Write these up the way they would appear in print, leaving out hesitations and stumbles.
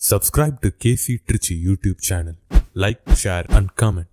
Subscribe to KC Trichy YouTube channel. Like, share and comment.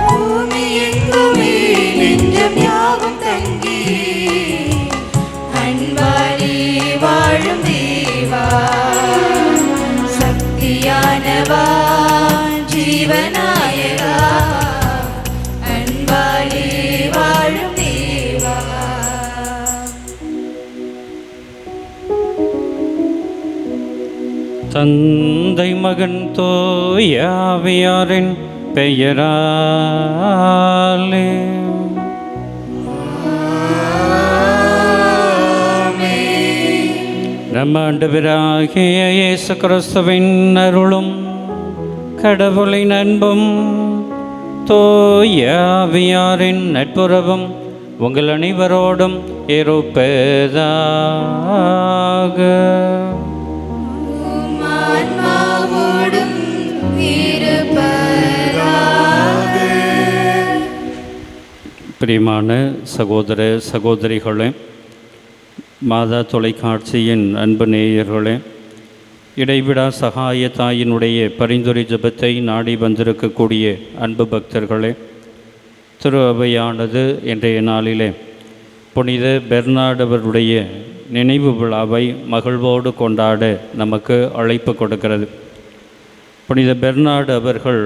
பூமி எங்குமே நெஞ்சம் யாவும் தங்கி அன்பாலே வாழும் தேவா, சக்தியானவா ஜீவநாயகா, அன்பாலே வாழும் தேவா. தந்தை மகன் தூய ஆவியாரின் பெயராலே நம் ஆண்டவராகிய இயேசு கிறிஸ்துவின் அருளும் கடவுளின் அன்பும் தூய ஆவியாரின் நட்புறவும் உங்கள் அனைவரோடும் இருப்பதாக. பிரியமான சகோதர சகோதரிகளே, மாதா தொலைக்காட்சியின் அன்பு நேயர்களே, இடைவிடா சகாய தாயினுடைய பரிந்துரை ஜெபத்தை நாடி வந்திருக்கக்கூடிய அன்பு பக்தர்களே, திரு அவையானது இன்றைய நாளிலே புனித பெர்னார்டு அவருடைய நினைவு விழாவை மகிழ்வோடு கொண்டாட நமக்கு அழைப்பு கொடுக்கிறது. புனித பெர்னார்டு அவர்கள்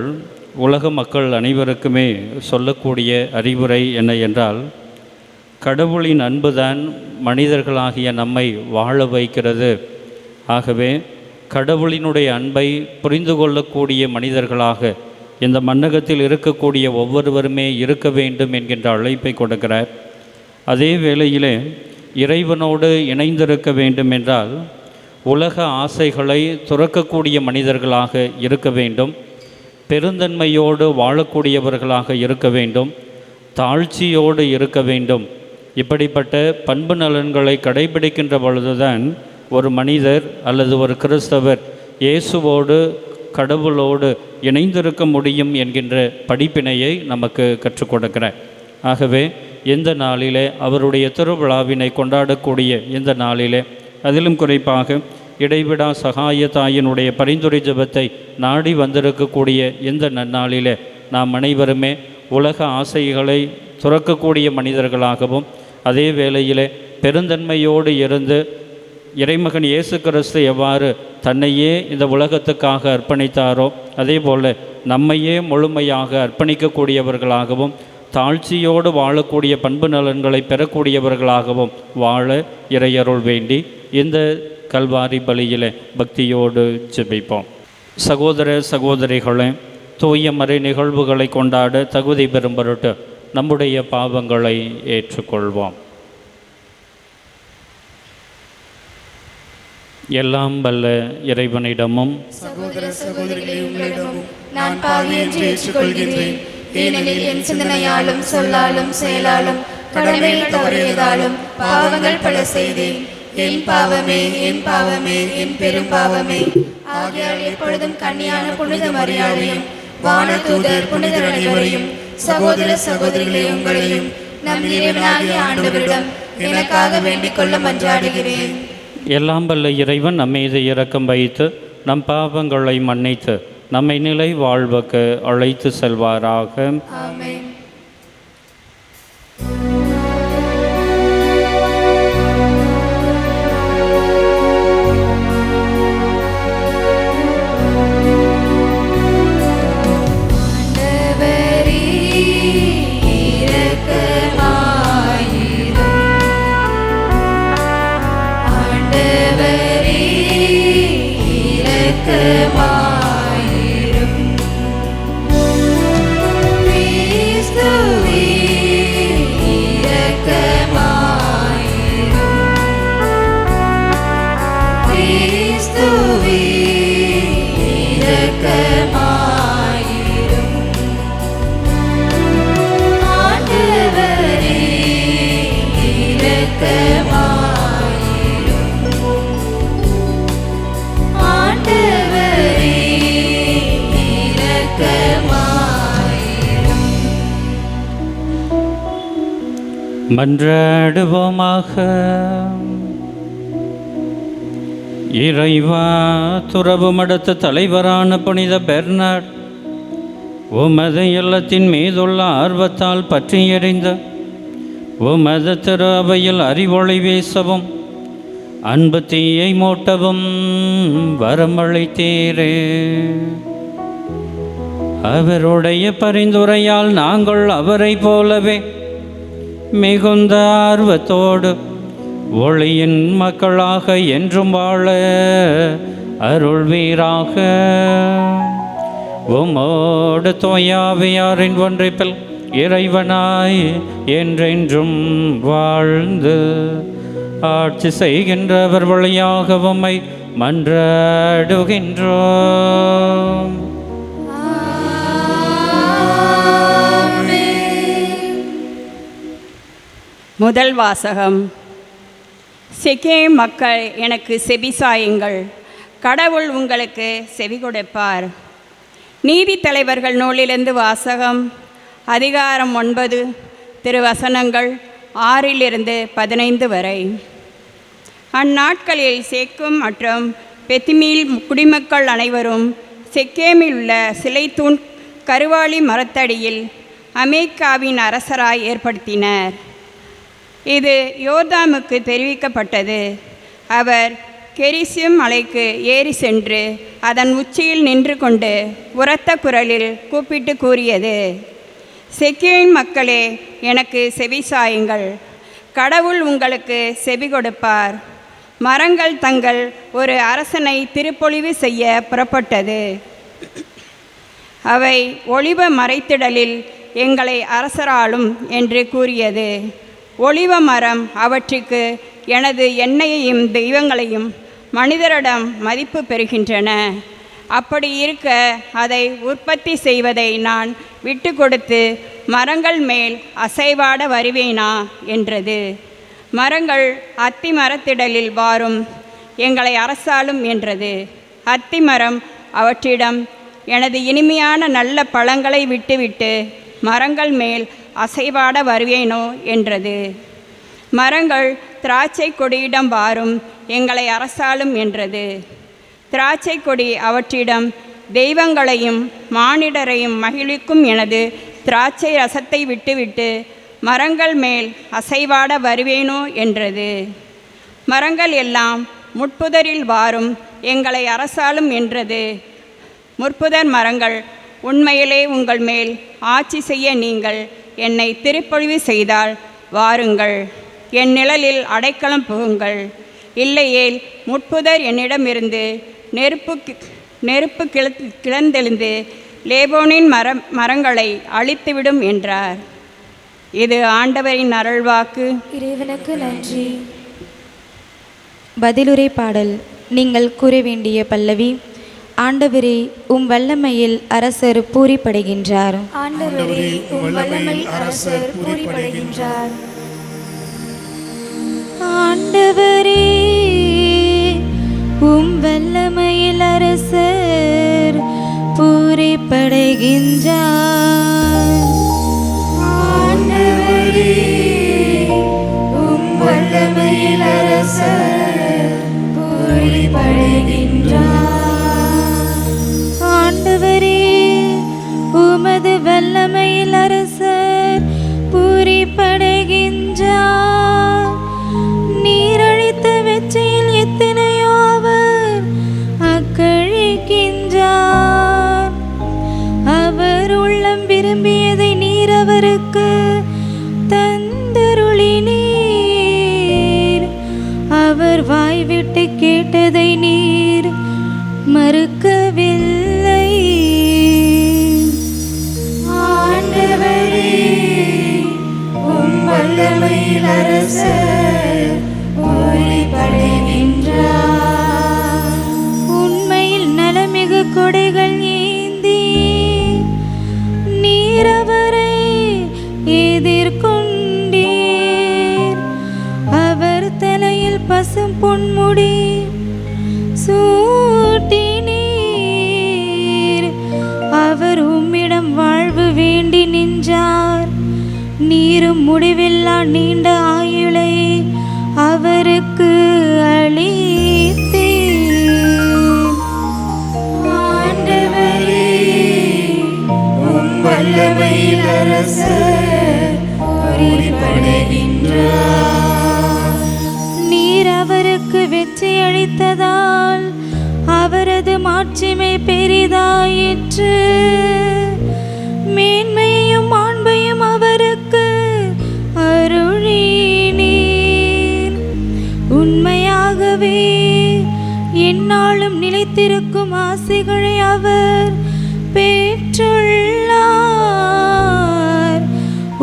உலக மக்கள் அனைவருக்குமே சொல்லக்கூடிய அறிவுரை என்ன என்றால், கடவுளின் அன்புதான் மனிதர்களாகிய நம்மை வாழ வைக்கிறது. ஆகவே கடவுளினுடைய அன்பை புரிந்து கொள்ளக்கூடிய மனிதர்களாக இந்த மன்னகத்தில் இருக்கக்கூடிய ஒவ்வொருவருமே இருக்க வேண்டும் என்கின்ற அழைப்பை கொடுக்கிறார். அதே வேளையிலே இறைவனோடு இணைந்திருக்க வேண்டும் என்றால் உலக ஆசைகளை துறக்கக்கூடிய மனிதர்களாக இருக்க வேண்டும், பெருந்தன்மையோடு வாழக்கூடியவர்களாக இருக்க வேண்டும், தாழ்ச்சியோடு இருக்க வேண்டும். இப்படிப்பட்ட பண்பு நலன்களை கடைபிடிக்கின்ற பொழுதுதான் ஒரு மனிதர் அல்லது ஒரு கிறிஸ்தவர் இயேசுவோடு கடவுளோடு இணைந்திருக்க முடியும் என்கின்ற படிப்பினையை நமக்கு கற்றுக் கொடுக்கிறார். ஆகவே இந்த நாளிலே அவருடைய திருவிழாவினை கொண்டாடக்கூடிய இந்த நாளிலே, அதிலும் குறிப்பாக இடைவிடா சகாய தாயினுடைய பரிந்துரை ஜெபத்தை நாடி வந்திருக்கக்கூடிய இந்த நன்னாளிலே நாம் அனைவருமே உலக ஆசைகளை துறக்கக்கூடிய மனிதர்களாகவும், அதே வேளையிலே பெருந்தன்மையோடு இருந்து இறைமகன் இயேசு கிறிஸ்து எவ்வாறு தன்னையே இந்த உலகத்துக்காக அர்ப்பணித்தாரோ அதே போல் நம்மையே முழுமையாக அர்ப்பணிக்கக்கூடியவர்களாகவும், தாழ்ச்சியோடு வாழக்கூடிய பண்பு நலன்களை பெறக்கூடியவர்களாகவும் வாழ இறையருள் வேண்டி இந்த கல்வாரி பலியிலே பக்தியோடு ஜெபிப்போம். சகோதர சகோதரிகளே, தூய மறை நிகழ்வுகளை கொண்டாட தகுதி பெறும் பொருட்டு நம்முடைய பாவங்களை ஏற்றுக்கொள்வோம். எல்லாம் வல்ல இறைவனிடமும் சகோதர சகோதரிகளே, உங்களிடமும் நான் பாவி என்று ஏற்றுக்கொள்கின்றேன். ஏனெனில் என் சிந்தனையாலும் சொல்லாலும் செயலாலும் கடமையில் தவறியதாலும் பாவங்கள் பல செய்தேன். என் பாவமே, என் பாவமே, என் பெரும் பாவமே. ஆகையால் எப்பொழுதும் கன்னியான புனித மரியாதையும் வானதூதர் புனிதர் அனைவரையும் சகோதர சகோதரிகளே உங்களையும் நம் இறைவனாகிய ஆண்டவரிடம் எனக்காக வேண்டிக் கொள்ள மன்றாடுகிறேன். எல்லாம் வல்ல இறைவன் நம்மீது இரக்கம் வைத்து நம் பாவங்களை மன்னித்து நம்மை நிலை வாழ்வுக்கு அழைத்து செல்வாராக. ஆமென். மன்றாடுவோமாக. இறைவா, துறவு மடத்து தலைவரான புனித பெர்னார்ட் உமது இல்லத்தின் மீதுள்ள ஆர்வத்தால் பற்றி எறிந்த உமது திரு அவையில் அறிவொளி வீசவும் அன்பு தீயை மூட்டவும் வரமளித்தீரே. அவருடைய பரிந்துரையால் நாங்கள் அவரை போலவே மிகுந்த ஆர்வத்தோடு ஒளியின் மக்களாக என்றும் வாழ அருள்வீராக. உம்மோடு தூயாவியாரின் ஒன்றிப்பில் இறைவனாய் என்றென்றும் வாழ்ந்து ஆட்சி செய்கின்றவர் வழியாக உம்மை மன்றாடுகின்றோம். முதல் வாசகம். செகேம் மக்கள் எனக்கு செவிசாயுங்கள், கடவுள் உங்களுக்கு செவி கொடுப்பார். நீதித்தலைவர்கள் நூலிலிருந்து வாசகம். அதிகாரம் 9, திருவசனங்கள் 6-15 வரை. அந்நாட்களில் சேக்கும் மற்றும் பெத்திமீல் குடிமக்கள் அனைவரும் செக்கேமில் உள்ள சிலைத்தூண் கருவாளி மரத்தடியில் அமேக்காவின் அரசராய் ஏற்படுத்தினர். இது யோர்தாமுக்கு தெரிவிக்கப்பட்டது. அவர் கெரிசிம் மலைக்கு ஏறி சென்று அதன் உச்சியில் நின்று கொண்டு உரத்த குரலில் கூப்பிட்டு கூறியது, செக்கேம் மக்களே, எனக்கு செவிசாயுங்கள், கடவுள் உங்களுக்கு செவி கொடுப்பார். மரங்கள் தங்கள் ஒரு அரசனை திருப்பொழிவு செய்ய புறப்பட்டது. அவை ஒளிவ மறைத்திடலில் எங்களை அரசராலும் என்று கூறியது. ஒளிவ மரம் அவற்றுக்கு எனது எண்ணெயையும் தெய்வங்களையும் மனிதரிடம் மதிப்பு பெறுகின்றன. அப்படி இருக்க அதை உற்பத்தி செய்வதை நான் விட்டு கொடுத்து மரங்கள் மேல் அசைவாட வருவேனா என்றது. மரங்கள் அத்தி மரத்திடலில் வாரும், எங்களை அரசாளும் என்றது. அத்தி மரம் அவற்றிடம், எனது இனிமையான நல்ல பழங்களை விட்டுவிட்டு மரங்கள் மேல் அசைவாட வருவேனோ என்றது. மரங்கள் திராட்சை கொடியிடம் வாரும், எங்களை அரசாளும் என்றது. திராட்சை கொடி அவற்றிடம், தெய்வங்களையும் மானிடரையும் மகிழ்விக்கும் எனது திராட்சை ரசத்தை விட்டுவிட்டு மரங்கள் மேல் அசைவாட வருவேனோ என்றது. மரங்கள் எல்லாம் முட்புதரில் வாரும், எங்களை அரசாளும் என்றது. முற்புதர் மரங்கள், உண்மையிலே உங்கள் மேல் ஆட்சி செய்ய நீங்கள் என்னை திருப்பொழிவு செய்தால் வாருங்கள், என் நிழலில் அடைக்கலம் புகுங்கள். இல்லையேல் முட்புதர் என்னிடமிருந்து நெருப்பு கிளந்தெழுந்து லேபோனின் மரங்களை அழித்துவிடும் என்றார். இது ஆண்டவரின் அருள்வாக்கு. இறைவனுக்கு நன்றி. பதிலுரை பாடல். நீங்கள் கூற வேண்டிய பல்லவி. ஆண்டவரே, உம் வல்லமையில் அரசர் பூரிப்படைகின்றார். ஆண்டவரே, உம் வல்லமையில் அரசர் பூரிப்படைகின்றார். ஆண்டவரே, உம் வல்லமையில் அரசர் பூரிப்படைகின்றார். ஆண்டவரே, உம் வல்லமையில் அரசர் பூரிப்படைகின்றார். ஆண்டவரே, உமது வல்லமையில் அரசர் பூரிப்படைகின்றார். நீரழித்த வெற்றியில் எத்தனையோ அவர் அக்கழிக்கின்றார். அவர் உள்ளம் விரும்பியதை நீர் அவருக்கு தந்தருளினீர். அவர் வாய்விட்டு கேட்டதை நீர் மறுக்கவில்லை. ஆண்டவரே, உம் வல்லமையில் அரசர் பூரிப்படைகின்றார். உண்மையில் நலமிகு கொடைகள் ஏந்தி நீர் அவரை எதிர்கொண்டீர். அவர் தலையில் பசும் பொன்முடி சூட்டினீர். அவர் உம்மிடம் வாழ்வு வேண்டி நின்றார். நீரும் முடிவில்லா நீண்ட ஆயுளை அவருக்கு அளித்தீர். ஆண்டவரே, உம் வல்லமையில் அரசர் பூரிப்படைகின்றார். நீர் அவருக்கு வெற்றி அளித்ததால் அவரது மாட்சிமை பெரிதாயிற்று. மேன்மையும் மாண்பையும் அவருக்கு அருளினீர். உண்மையாகவே எந்நாளும் நிலைத்திருக்கும் ஆசைகளை அவர் பெற்றுள்ளார்.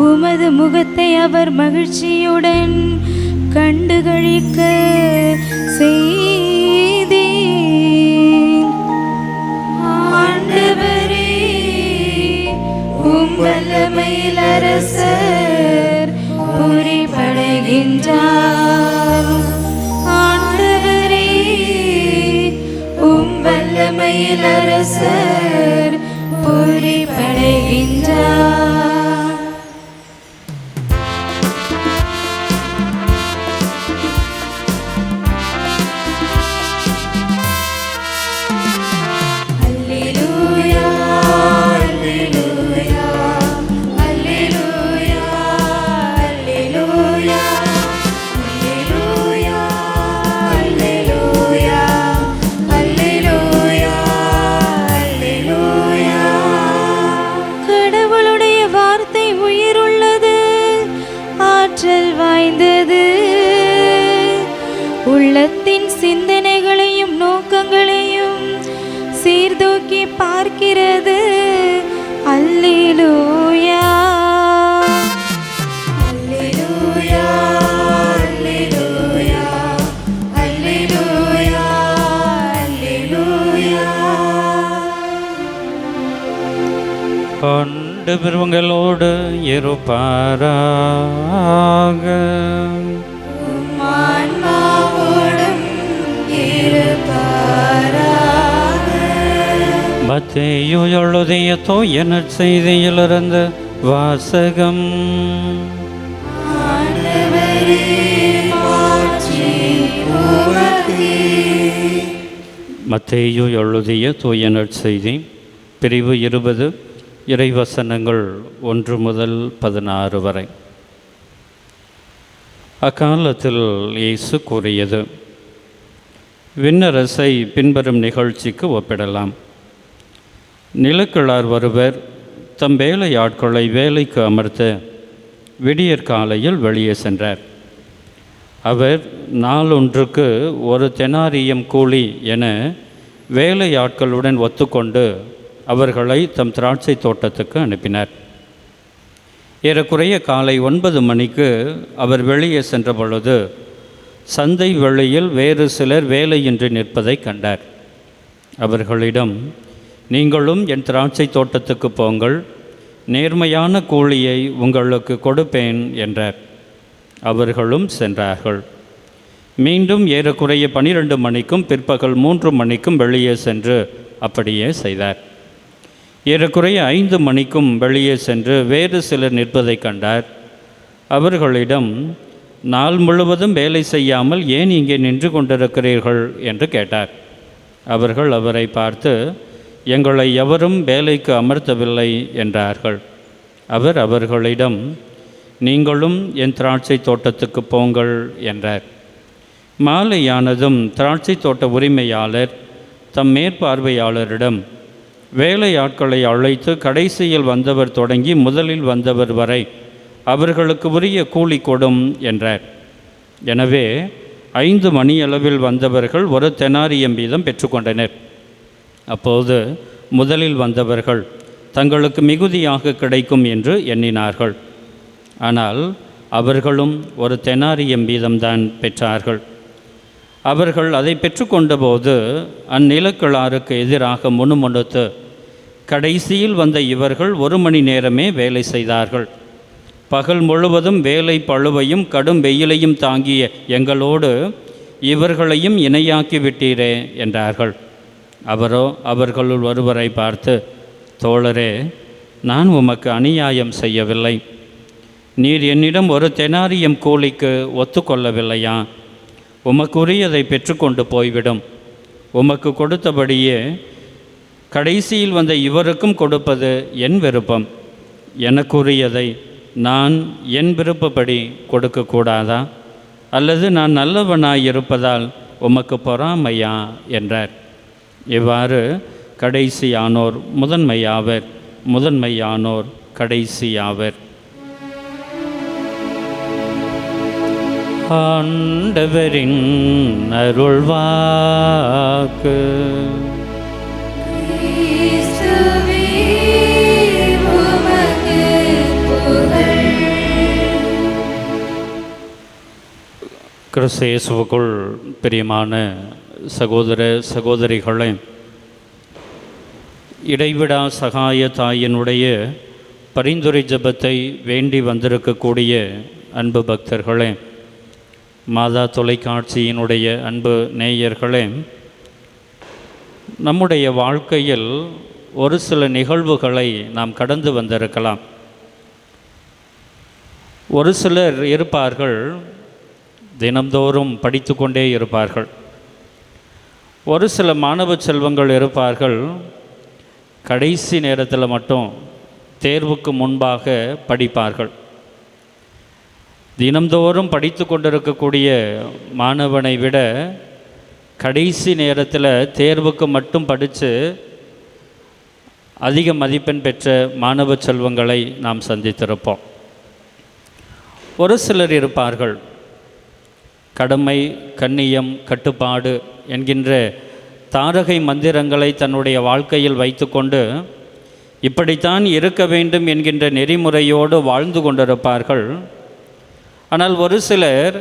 உமது முகத்தை அவர் மகிழ்ச்சியுடன் கண்டுகளிக்க செய்தீர். ஆண்டவரே, உம் வல்லமையில் அரசர் பூரிப்படைகின்றார். ஆண்டவரே, உம் வல்லமையில் அரசர் பூரிப்படைகின்றார். உள்ளத்தின் சிந்தனைகளையும் நோக்கங்களையும் சீர்தூக்கி பார்க்கிறது. அல்லேலூயா, அல்லேலூயா, அல்லேலூயா, அல்லேலூயா, அல்லேலூயா. ஆண்டவர் உங்களோடு இருப்பாராக. மத்தேயு எழுதிய தூய நற்செய்தியிலிருந்து வாசகம். மத்தேயு எழுதிய தூய நற்செய்தி பிரிவு 20 இறைவசனங்கள் 1 முதல் 16 வரை. அக்காலத்தில் இயேசு கூறியது, விண்ணரசை பின்வரும் நிகழ்ச்சிக்கு ஒப்பிடலாம். நிலக்கிழார் ஒருவர் தம் வேலையாட்களை வேலைக்கு அமர்த்த விடியற் காலையில் வெளியே சென்றார். அவர் நாளொன்றுக்கு ஒரு தெனாரியம் கூலி என வேலையாட்களுடன் ஒத்துக்கொண்டு அவர்களை தம் திராட்சை தோட்டத்துக்கு அனுப்பினார். ஏறக்குறைய காலை 9 மணிக்கு அவர் வெளியே சென்ற பொழுது சந்தை வெளியில் வேறு சிலர் வேலையின்றி நிற்பதை கண்டார். அவர்களிடம், நீங்களும் என் திராட்சை தோட்டத்துக்கு போங்கள், நேர்மையான கூலியை உங்களுக்கு கொடுப்பேன் என்றார். அவர்களும் சென்றார்கள். மீண்டும் ஏறக்குறைய 12 மணிக்கும் பிற்பகல் 3 மணிக்கும் வெளியே சென்று அப்படியே செய்தார். ஏறக்குறைய 5 மணிக்கும் வெளியே சென்று வேறு சிலர் நிற்பதை கண்டார். அவர்களிடம், நாள் முழுவதும் வேலை செய்யாமல் ஏன் இங்கே நின்று கொண்டிருக்கிறீர்கள் என்று கேட்டார். அவர்கள் அவரை பார்த்து, எங்களை எவரும் வேலைக்கு அமர்த்தவில்லை என்றார்கள். அவர் அவர்களிடம், நீங்களும் என் திராட்சை தோட்டத்துக்கு போங்கள் என்றார். மாலையானதும் திராட்சை தோட்ட உரிமையாளர் தம் மேற்பார்வையாளரிடம், வேலையாட்களை அழைத்து கடைசியில் வந்தவர் தொடங்கி முதலில் வந்தவர் வரை அவர்களுக்கு உரிய கூலி கொடும் என்றார். எனவே 5 மணியளவில் வந்தவர்கள் ஒரு தெனாரியம் வீதம் பெற்றுக்கொண்டனர். அப்போது முதலில் வந்தவர்கள் தங்களுக்கு மிகுதியாக கிடைக்கும் என்று எண்ணினார்கள். ஆனால் அவர்களும் ஒரு தெனாரியம் வீதம்தான் பெற்றார்கள். அவர்கள் அதை பெற்றுக்கொண்டபோது அந்நிலக்கிழாருக்கு எதிராக முணுமுணுத்து, கடைசியில் வந்த இவர்கள் 1 மணி நேரமே வேலை செய்தார்கள். பகல் முழுவதும் வேலை பழுவையும் கடும் வெயிலையும் தாங்கிய எங்களோடு இவர்களையும் இணையாக்கி விட்டீரே என்றார்கள். அவரோ அவர்களுள் ஒருவரை பார்த்து, தோழரே, நான் உமக்கு அநியாயம் செய்யவில்லை. நீர் என்னிடம் ஒரு தெனாரியம் கூலிக்கு ஒத்துக்கொள்ளவில்லையா? உமக்குரியதை பெற்றுக்கொண்டு போய்விடும். உமக்கு கொடுத்தபடியே கடைசியில் வந்த இவருக்கும் கொடுப்பது என் விருப்பம். எனக்குரியதை நான் என் விருப்பப்படி கொடுக்கக்கூடாதா? அல்லது நான் நல்லவனாயிருப்பதால் உமக்கு பொறாமையா என்றார். இவ்வாறு கடைசியானோர் முதன்மையாவர், முதன்மையானோர் கடைசியாவர். ஆண்டவரின் அருள்வாக்கு. கிறிஸ்து இயேசுவுக்குள் பிரியமான சகோதர சகோதரிகளே, இடைவிடா சகாய தாயினுடைய பரிந்துரை ஜெபத்தை வேண்டி வந்திருக்கக்கூடிய அன்பு பக்தர்களே, மாதா தொலைக்காட்சியினுடைய அன்பு நேயர்களே, நம்முடைய வாழ்க்கையில் ஒரு சில நிகழ்வுகளை நாம் கடந்து வந்திருக்கலாம். ஒரு சிலர் இருப்பார்கள், தினந்தோறும் படித்து கொண்டே இருப்பார்கள். ஒரு சில மாணவ செல்வங்கள் இருப்பார்கள், கடைசி நேரத்தில் மட்டும் தேர்வுக்கு முன்பாக படிப்பார்கள். தினந்தோறும் படித்து கொண்டிருக்கக்கூடிய மாணவனை விட கடைசி நேரத்தில் தேர்வுக்கு மட்டும் படித்து அதிக மதிப்பெண் பெற்ற மாணவ செல்வங்களை நாம் சந்தித்திருப்போம். ஒரு சிலர் இருப்பார்கள், கடமை, கண்ணியம், கட்டுப்பாடு என்கின்ற தாரகை மந்திரங்களை தன்னுடைய வாழ்க்கையில் வைத்துக்கொண்டு இப்படித்தான் இருக்க வேண்டும் என்கின்ற நெறிமுறையோடு வாழ்ந்து கொண்டிருப்பார்கள். ஆனால் ஒரு சிலர்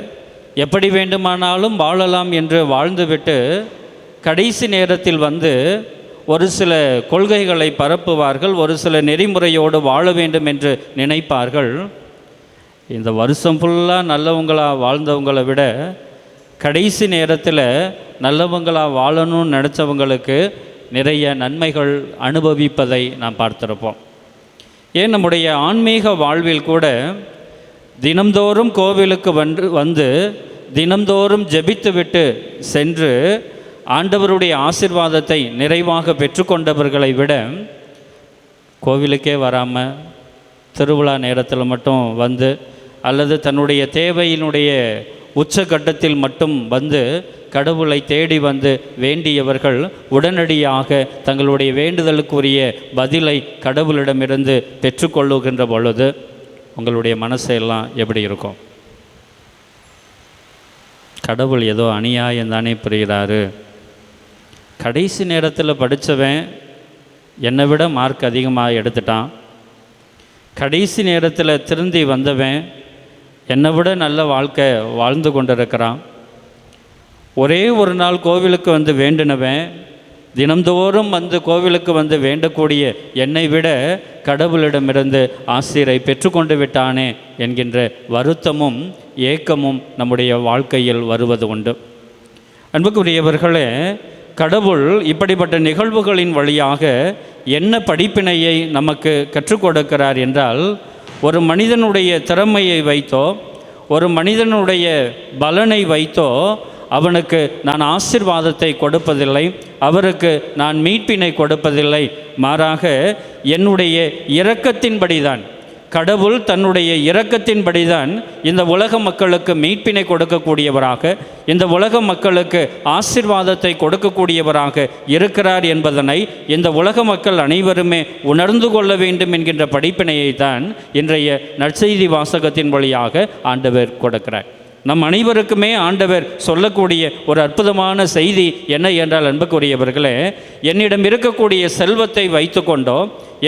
எப்படி வேண்டுமானாலும் வாழலாம் என்று வாழ்ந்துவிட்டு கடைசி நேரத்தில் வந்து ஒரு சில கொள்கைகளை பரப்புவார்கள், ஒரு சில நெறிமுறையோடு வாழ வேண்டும் என்று நினைப்பார்கள். இந்த வருஷம் ஃபுல்லாக நல்லவங்களாக வாழ்ந்தவங்களை விட கடைசி நேரத்தில் நல்லவங்களாக வாழணும்னு நினச்சவங்களுக்கு நிறைய நன்மைகள் அனுபவிப்பதை நாம் பார்த்திருப்போம். ஏன் நம்முடைய ஆன்மீக வாழ்வில் கூட தினந்தோறும் கோவிலுக்கு வந்து தினந்தோறும் ஜெபித்துவிட்டு சென்று ஆண்டவருடைய ஆசீர்வாதத்தை நிறைவாக பெற்றுக்கொண்டவர்களை விட கோவிலுக்கே வராமல் திருவிழா நேரத்தில் மட்டும் வந்து அல்லது தன்னுடைய தேவையினுடைய உச்சகட்டத்தில் மட்டும் வந்து கடவுளை தேடி வந்து வேண்டியவர்கள் உடனடியாக தங்களுடைய வேண்டுதலுக்குரிய பதிலை கடவுளிடமிருந்து பெற்றுக்கொள்ளுகின்ற பொழுது உங்களுடைய மனசெல்லாம் எப்படி இருக்கும்? கடவுள் ஏதோ அநியாயம் தானே புரிகிறாரு. கடைசி நேரத்தில் படித்தவன் என்னை விட மார்க் அதிகமாக எடுத்துட்டான். கடைசி நேரத்தில் திருந்தி வந்தவன் என்னை விட நல்ல வாழ்க்கை வாழ்ந்து கொண்டிருக்கிறான். ஒரே ஒரு நாள் கோவிலுக்கு வந்து வேண்டினவன் தினந்தோறும் வந்து கோவிலுக்கு வந்து வேண்டக்கூடிய என்னை விட கடவுளிடமிருந்து ஆசிரை பெற்றுக்கொண்டு விட்டானே என்கின்ற வருத்தமும் ஏக்கமும் நம்முடைய வாழ்க்கையில் வருவது உண்டு. அன்புக்குரியவர்களே, கடவுள் இப்படிப்பட்ட நிகழ்வுகளின் வழியாக என்ன படிப்பினையை நமக்கு கற்றுக் கொடுக்கிறார் என்றால், ஒரு மனிதனுடைய திறமையை வைத்தோ ஒரு மனிதனுடைய பலனை வைத்தோ அவனுக்கு நான் ஆசீர்வாதத்தை கொடுப்பதில்லை, அவருக்கு நான் மீட்பினை கொடுப்பதில்லை. மாறாக என்னுடைய இரக்கத்தின்படிதான், கடவுள் தன்னுடைய இரக்கத்தின்படிதான் இந்த உலக மக்களுக்கு மீட்பினை கொடுக்கக்கூடியவராக, இந்த உலக மக்களுக்கு ஆசீர்வாதத்தை கொடுக்கக்கூடியவராக இருக்கிறார் என்பதனை இந்த உலக மக்கள் அனைவருமே உணர்ந்து கொள்ள வேண்டும் என்கின்ற படிப்பினையை தான் இன்றைய நற்செய்தி வாசகத்தின் வழியாக ஆண்டவர் கொடுக்கிறார். நம் அனைவருக்குமே ஆண்டவர் சொல்லக்கூடிய ஒரு அற்புதமான செய்தி என்ன என்றால், அன்புக்குரியவர்களே, என்னிடம் இருக்கக்கூடிய செல்வத்தை வைத்துக்கொண்டோ,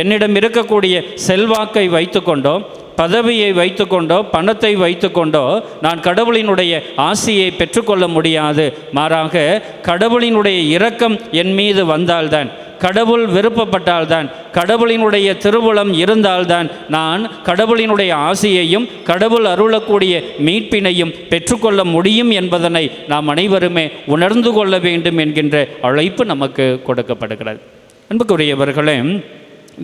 என்னிடம் இருக்கக்கூடிய செல்வாக்கை வைத்துக்கொண்டோ, பதவியை வைத்துக்கொண்டோ, பணத்தை வைத்துக்கொண்டோ நான் கடவுளினுடைய ஆசியை பெற்றுக்கொள்ள முடியாது. மாறாக கடவுளினுடைய இரக்கம் என் மீது வந்தால்தான், கடவுள் விருப்பப்பட்டால்தான், கடவுளினுடைய திருவுளம் இருந்தால்தான் நான் கடவுளினுடைய ஆசியையும் கடவுள் அருளக்கூடிய மீட்பினையும் பெற்றுக்கொள்ள முடியும் என்பதனை நாம் அனைவருமே உணர்ந்து கொள்ள வேண்டும் என்கின்ற அழைப்பு நமக்கு கொடுக்கப்படுகிறது. அன்புக்குரியவர்களே,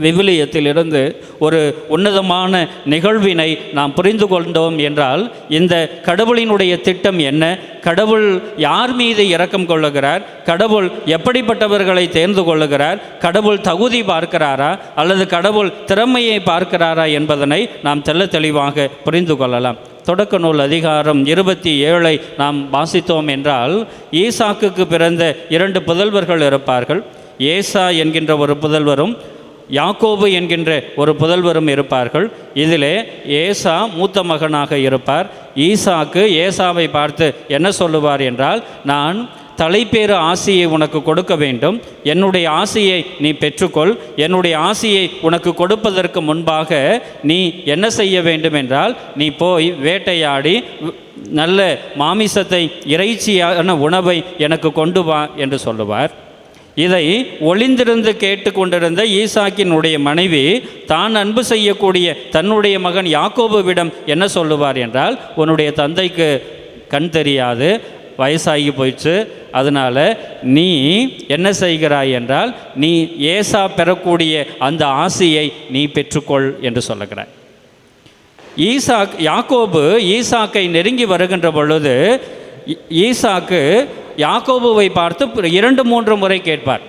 விவிலியத்திலிருந்து ஒரு உன்னதமான நிகழ்வினை நாம் புரிந்து கொண்டோம் என்றால், இந்த கடவுளினுடைய திட்டம் என்ன, கடவுள் யார் மீது இரக்கம் கொள்ளுகிறார், கடவுள் எப்படிப்பட்டவர்களை தேர்ந்து கொள்ளுகிறார், கடவுள் தகுதி பார்க்கிறாரா அல்லது கடவுள் திறமையை பார்க்கிறாரா என்பதனை நாம் தெளிவாக புரிந்து கொள்ளலாம். தொடக்க நூல் அதிகாரம் 27 நாம் வாசித்தோம் என்றால், ஈசாக்குக்கு பிறந்த 2 புதல்வர்கள் இருப்பார்கள். ஏசா என்கின்ற ஒரு புதல்வரும் யாக்கோபு என்கின்ற ஒரு புதல்வரும் இருப்பார்கள். இதிலே ஏசா மூத்த மகனாக இருப்பார். ஈசாக்கு ஏசாவை பார்த்து என்ன சொல்லுவார் என்றால், நான் தலைப்பேறு ஆசியை உனக்கு கொடுக்க வேண்டும், என்னுடைய ஆசியை நீ பெற்றுக்கொள், என்னுடைய ஆசியை உனக்கு கொடுப்பதற்கு முன்பாக நீ என்ன செய்ய வேண்டும் என்றால், நீ போய் வேட்டையாடி நல்ல மாமிசத்தை இறைச்சியான உணவை எனக்கு கொண்டு வா என்று சொல்லுவார். இதை ஒளிந்திருந்து கேட்டு கொண்டிருந்த ஈசாக்கினுடைய மனைவி தான் அன்பு செய்யக்கூடிய தன்னுடைய மகன் யாக்கோபுவிடம் என்ன சொல்லுவார் என்றால், உன்னுடைய தந்தைக்கு கண் தெரியாது, வயசாகி போயிடுச்சு, அதனால் நீ என்ன செய்கிறாய் என்றால், நீ ஏசா பெறக்கூடிய அந்த ஆசியை நீ பெற்றுக்கொள் என்று சொல்லுகிறார். யாக்கோபு ஈசாக்கை நெருங்கி வருகின்ற பொழுது ஈசாக்கு யாக்கோபுவை பார்த்து 2-3 முறை கேட்பார்,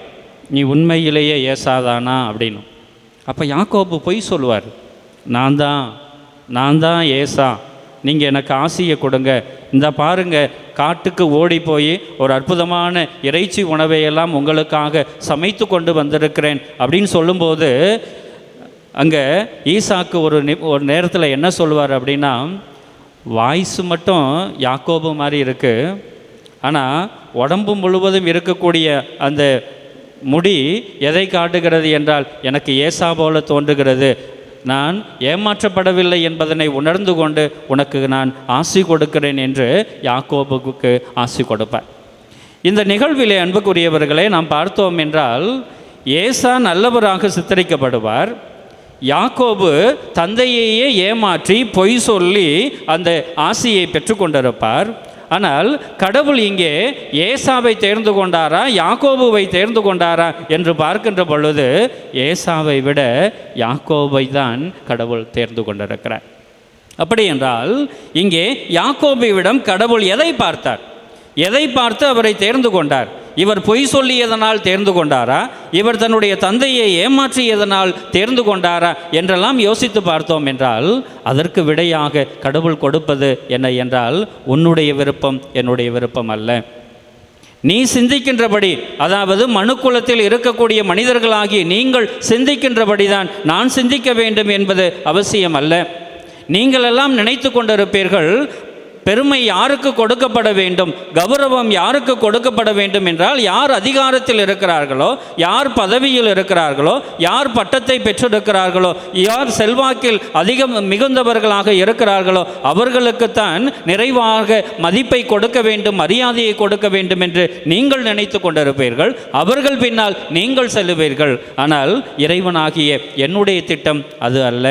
நீ உண்மையிலேயே ஏசாதானா அப்படின்னு. அப்போ யாக்கோபு பொய் சொல்லுவார், நான் தான் ஏசா, நீங்கள் எனக்கு ஆசியை கொடுங்க, இந்த பாருங்கள் காட்டுக்கு ஓடி போய் ஒரு அற்புதமான இறைச்சி உணவையெல்லாம் உங்களுக்காக சமைத்து கொண்டு வந்திருக்கிறேன் அப்படின்னு சொல்லும்போது, அங்கே ஈசாக்கு ஒரு நேரத்தில் என்ன சொல்லுவார் அப்படின்னா, வாய்ஸ் மட்டும் யாக்கோபு மாதிரி இருக்குது, ஆனால் உடம்பு முழுவதும் இருக்கக்கூடிய அந்த முடி எதை காட்டுகிறது என்றால், எனக்கு ஏசா போல தோன்றுகிறது, நான் ஏமாற்றப்படவில்லை என்பதனை உணர்ந்து கொண்டு உனக்கு நான் ஆசி கொடுக்கிறேன் என்று யாக்கோபுக்கு ஆசி கொடுப்பார். இந்த நிகழ்விலே அன்புக்குரியவர்களை நாம் பார்த்தோம் என்றால், ஏசா நல்லவராக சித்தரிக்கப்படுவார், யாக்கோபு தந்தையையே ஏமாற்றி பொய் சொல்லி அந்த ஆசியை பெற்றுக்கொண்டிருப்பார். ஆனால் கடவுள் இங்கே ஏசாவை தேர்ந்து கொண்டாரா யாக்கோபுவை தேர்ந்து கொண்டாரா என்று பார்க்கின்ற பொழுது, ஏசாவை விட யாக்கோபை தான் கடவுள் தேர்ந்து கொண்டிருக்கிறார். அப்படி என்றால் இங்கே யாக்கோபுவிடம் கடவுள் எதை பார்த்தார், எதை பார்த்து அவரை தேர்ந்து கொண்டார்? இவர் பொய் சொல்லியதனால் தேர்ந்து கொண்டாரா, இவர் தன்னுடைய தந்தையை ஏமாற்றியதனால் தேர்ந்து கொண்டாரா என்றெல்லாம் யோசித்து பார்த்தோம் என்றால், அதற்கு விடையாக கடவுள் கொடுப்பது என்ன என்றால், உன்னுடைய விருப்பம் என்னுடைய விருப்பம் அல்ல, நீ சிந்திக்கின்றபடி, அதாவது மனுக்குலத்தில் இருக்கக்கூடிய மனிதர்களாகி நீங்கள் சிந்திக்கின்றபடிதான் நான் சிந்திக்க வேண்டும் என்பது அவசியம் அல்ல. நீங்கள் எல்லாம் நினைத்து கொண்டிருப்பீர்கள், பெருமை யாருக்கு கொடுக்கப்பட வேண்டும், கௌரவம் யாருக்கு கொடுக்கப்பட வேண்டும் என்றால், யார் அதிகாரத்தில் இருக்கிறார்களோ, யார் பதவியில் இருக்கிறார்களோ, யார் பட்டத்தை பெற்றிருக்கிறார்களோ, யார் செல்வாக்கில் அதிகம் மிகுந்தவர்களாக இருக்கிறார்களோ அவர்களுக்குத்தான் நிறைவாக மதிப்பை கொடுக்க வேண்டும், மரியாதையை கொடுக்க வேண்டும் என்று நீங்கள் நினைத்து கொண்டிருப்பீர்கள். அவர்கள் பின்னால் நீங்கள் செல்லுவீர்கள். ஆனால் இறைவனாகிய என்னுடைய திட்டம் அது அல்ல.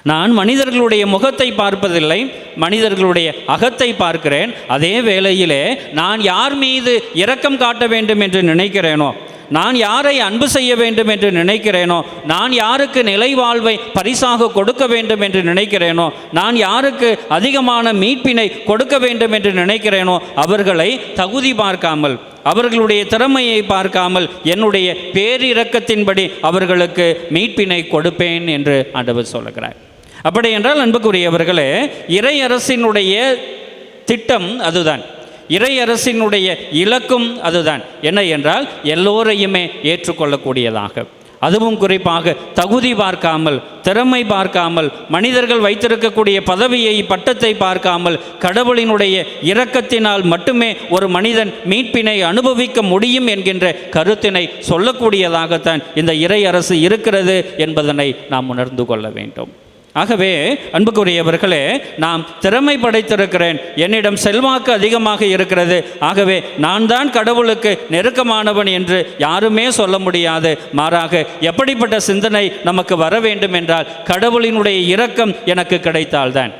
நான் மனிதர்களுடைய முகத்தை பார்ப்பதில்லை, மனிதர்களுடைய அகத்தை பார்க்கிறேன். அதே வேளையிலே நான் யார் மீது இரக்கம் காட்ட வேண்டும் என்று நினைக்கிறேனோ, நான் யாரை அன்பு செய்ய வேண்டும் என்று நினைக்கிறேனோ, நான் யாருக்கு நிலைவாழ்வை பரிசாக கொடுக்க வேண்டும் என்று நினைக்கிறேனோ, நான் யாருக்கு அதிகமான மீட்பினை கொடுக்க வேண்டும் என்று நினைக்கிறேனோ அவர்களை தகுதி பார்க்காமல், அவர்களுடைய திறமையை பார்க்காமல் என்னுடைய பேரிரக்கத்தின்படி அவர்களுக்கு மீட்பினை கொடுப்பேன் என்று ஆண்டவர் சொல்லுகிறார். அப்படி என்றால் அன்புக்குரியவர்களே, இறை அரசினுடைய திட்டம் அதுதான், இறை அரசினுடைய இலக்கும் அதுதான். என்ன என்றால் எல்லோரையுமே ஏற்றுக்கொள்ளக்கூடியதாக, அதுவும் குறிப்பாக தகுதி பார்க்காமல், திறமை பார்க்காமல், மனிதர்கள் வைத்திருக்கக்கூடிய பதவியை பட்டத்தை பார்க்காமல், கடவுளினுடைய இரக்கத்தினால் மட்டுமே ஒரு மனிதன் மீட்பினை அனுபவிக்க முடியும் என்கின்ற கருத்தினை சொல்லக்கூடியதாகத்தான் இந்த இறை அரசு இருக்கிறது என்பதனை நாம் உணர்ந்து கொள்ள வேண்டும். ஆகவே அன்புக்குரியவர்களே, நாம் திறமை படைத்திருக்கிறேன், என்னிடம் செல்வாக்கு அதிகமாக இருக்கிறது, ஆகவே நான் தான் கடவுளுக்கு நெருக்கமானவன் என்று யாருமே சொல்ல முடியாது. மாறாக எப்படிப்பட்ட சிந்தனை நமக்கு வர வேண்டும் என்றால், கடவுளினுடைய இரக்கம் எனக்கு கிடைத்தால்தான்,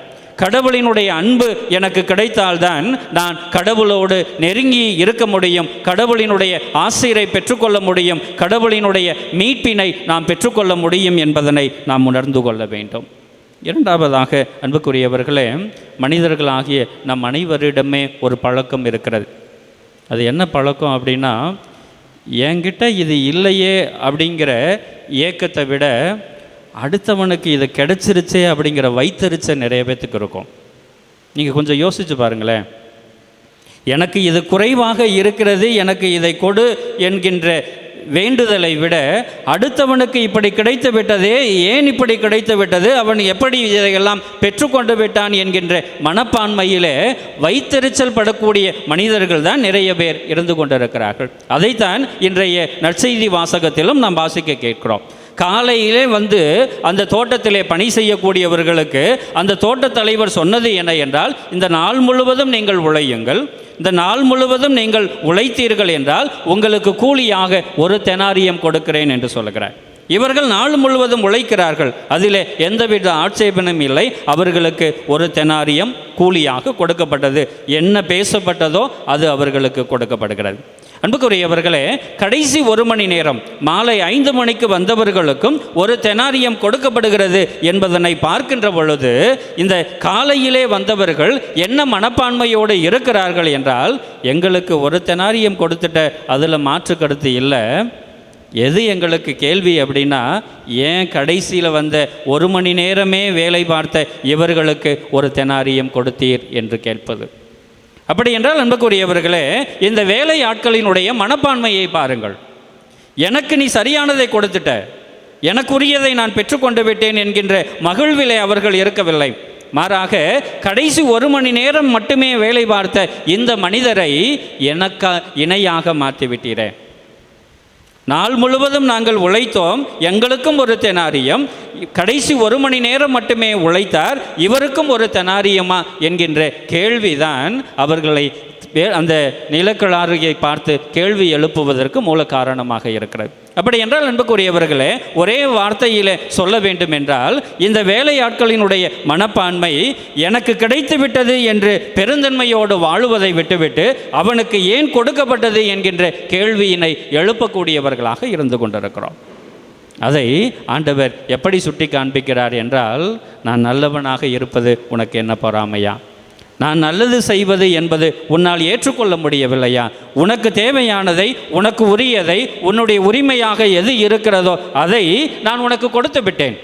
கடவுளினுடைய அன்பு எனக்கு கிடைத்தால்தான் நான் கடவுளோடு நெருங்கி இருக்க முடியும், கடவுளினுடைய ஆசீரை பெற்றுக்கொள்ள முடியும், கடவுளினுடைய மீட்பினை நாம் பெற்றுக்கொள்ள முடியும் என்பதனை நாம் உணர்ந்து கொள்ள வேண்டும். இரண்டாவதாக அன்புக்குரியவர்களே, மனிதர்களாகிய நம் அனைவரிடமே ஒரு பழக்கம் இருக்கிறது. அது என்ன பழக்கம் அப்படின்னா, என்கிட்ட இது இல்லையே அப்படிங்கிற ஏக்கத்தை விட அடுத்தவனுக்கு இது கிடைச்சிருச்சே அப்படிங்கிற வைத்தறிச்ச நிறைய பேத்துக்கு இருக்கும். நீங்கள் கொஞ்சம் யோசித்து பாருங்களேன். எனக்கு இது குறைவாக இருக்கிறது, எனக்கு இதை கொடு என்கின்ற வேண்டுதலை விட அடுத்தவனுக்கு இப்படி கிடைத்து விட்டதே, ஏன் இப்படி கிடைத்து விட்டது, அவன் எப்படி இதையெல்லாம் பெற்றுக்கொண்டு விட்டான் என்கின்ற மனப்பான்மையிலே வைத்தெரிச்சல் படக்கூடிய மனிதர்கள் தான் நிறைய பேர் இருந்து கொண்டிருக்கிறார்கள். அதைத்தான் இன்றைய நற்செய்தி வாசகத்திலும் நாம் வாசிக்க கேட்கிறோம். காலையிலே வந்து அந்த தோட்டத்திலே பணி செய்யக்கூடியவர்களுக்கு அந்த தோட்டத் தலைவர் சொன்னது என்ன என்றால், இந்த நாள் முழுவதும் நீங்கள் உழையுங்கள், இந்த நாள் முழுவதும் நீங்கள் உழைத்தீர்கள் என்றால் உங்களுக்கு கூலியாக 1 தெனாரியம் கொடுக்கிறேன் என்று சொல்லுகிறார். இவர்கள் நாள் முழுவதும் உழைக்கிறார்கள், அதில் எந்தவித ஆட்சேபனும் இல்லை. அவர்களுக்கு 1 தெனாரியம் கூலியாக கொடுக்கப்பட்டது. என்ன பேசப்பட்டதோ அது அவர்களுக்கு கொடுக்கப்படுகிறது. அன்புக்குரியவர்களே, கடைசி 1 மணி நேரம் மாலை 5 மணிக்கு வந்தவர்களுக்கும் 1 தெனாரியம் கொடுக்கப்படுகிறது என்பதனை பார்க்கின்ற பொழுது, இந்த காலையிலே வந்தவர்கள் என்ன மனப்பான்மையோடு இருக்கிறார்கள் என்றால், எங்களுக்கு 1 தெனாரியம் கொடுத்துட்ட, அதில் மாற்று கருத்து இல்லை. எது எங்களுக்கு கேள்வி அப்படின்னா, ஏன் கடைசியில் வந்த 1 மணி நேரமே வேலை பார்த்த இவர்களுக்கு 1 தெனாரியம் கொடுத்தீர் என்று கேட்பது. அப்படி என்றால் அன்புக்குரியவர்களே, இந்த வேலை ஆட்களினுடைய மனப்பான்மையை பாருங்கள். எனக்கு நீ சரியானதை கொடுத்துட்ட, எனக்குரியதை நான் பெற்றுக்கொண்டு விட்டேன் என்கின்ற மகிழ்விலே அவர்கள் இருக்கவில்லை. மாறாக கடைசி 1 மணி நேரம் மட்டுமே வேலை பார்த்த இந்த மனிதரை எனக்கு இணையாக மாற்றிவிட்டீரே. நாள் முழுவதும் நாங்கள் உழைத்தோம், எங்களுக்கும் 1 தெனாரியம், கடைசி 1 மணி நேரம் மட்டுமே உழைத்தார், இவருக்கும் 1 தெனாரியமா என்கின்ற கேள்விதான் அவர்களை அந்த நிலக்கிழாரியை பார்த்து கேள்வி எழுப்புவதற்கு மூல காரணமாக இருக்கிறது. அப்படி என்றால் அன்புக்குரியவர்களே, ஒரே வார்த்தையில் சொல்ல வேண்டும் என்றால், இந்த வேலையாட்களினுடைய மனப்பான்மை எனக்கு கிடைத்து விட்டது என்று பெருந்தன்மையோடு வாழுவதை விட்டுவிட்டு அவனுக்கு ஏன் கொடுக்கப்பட்டது என்கின்ற கேள்வியினை எழுப்பக்கூடியவர்களாக இருந்து கொண்டிருக்கிறோம். அதை ஆண்டவர் எப்படி சுட்டி காண்பிக்கிறார் என்றால், நான் நல்லவனாக இருப்பது உனக்கு என்ன பொறாமையா? நான் நல்லது செய்வது என்பது உன்னால் ஏற்றுக்கொள்ள முடியவில்லையா? உனக்கு தேவையானதை, உனக்கு உரியதை, உன்னுடைய உரிமையாக எது இருக்கிறதோ அதை நான் உனக்கு கொடுத்து விட்டேன்.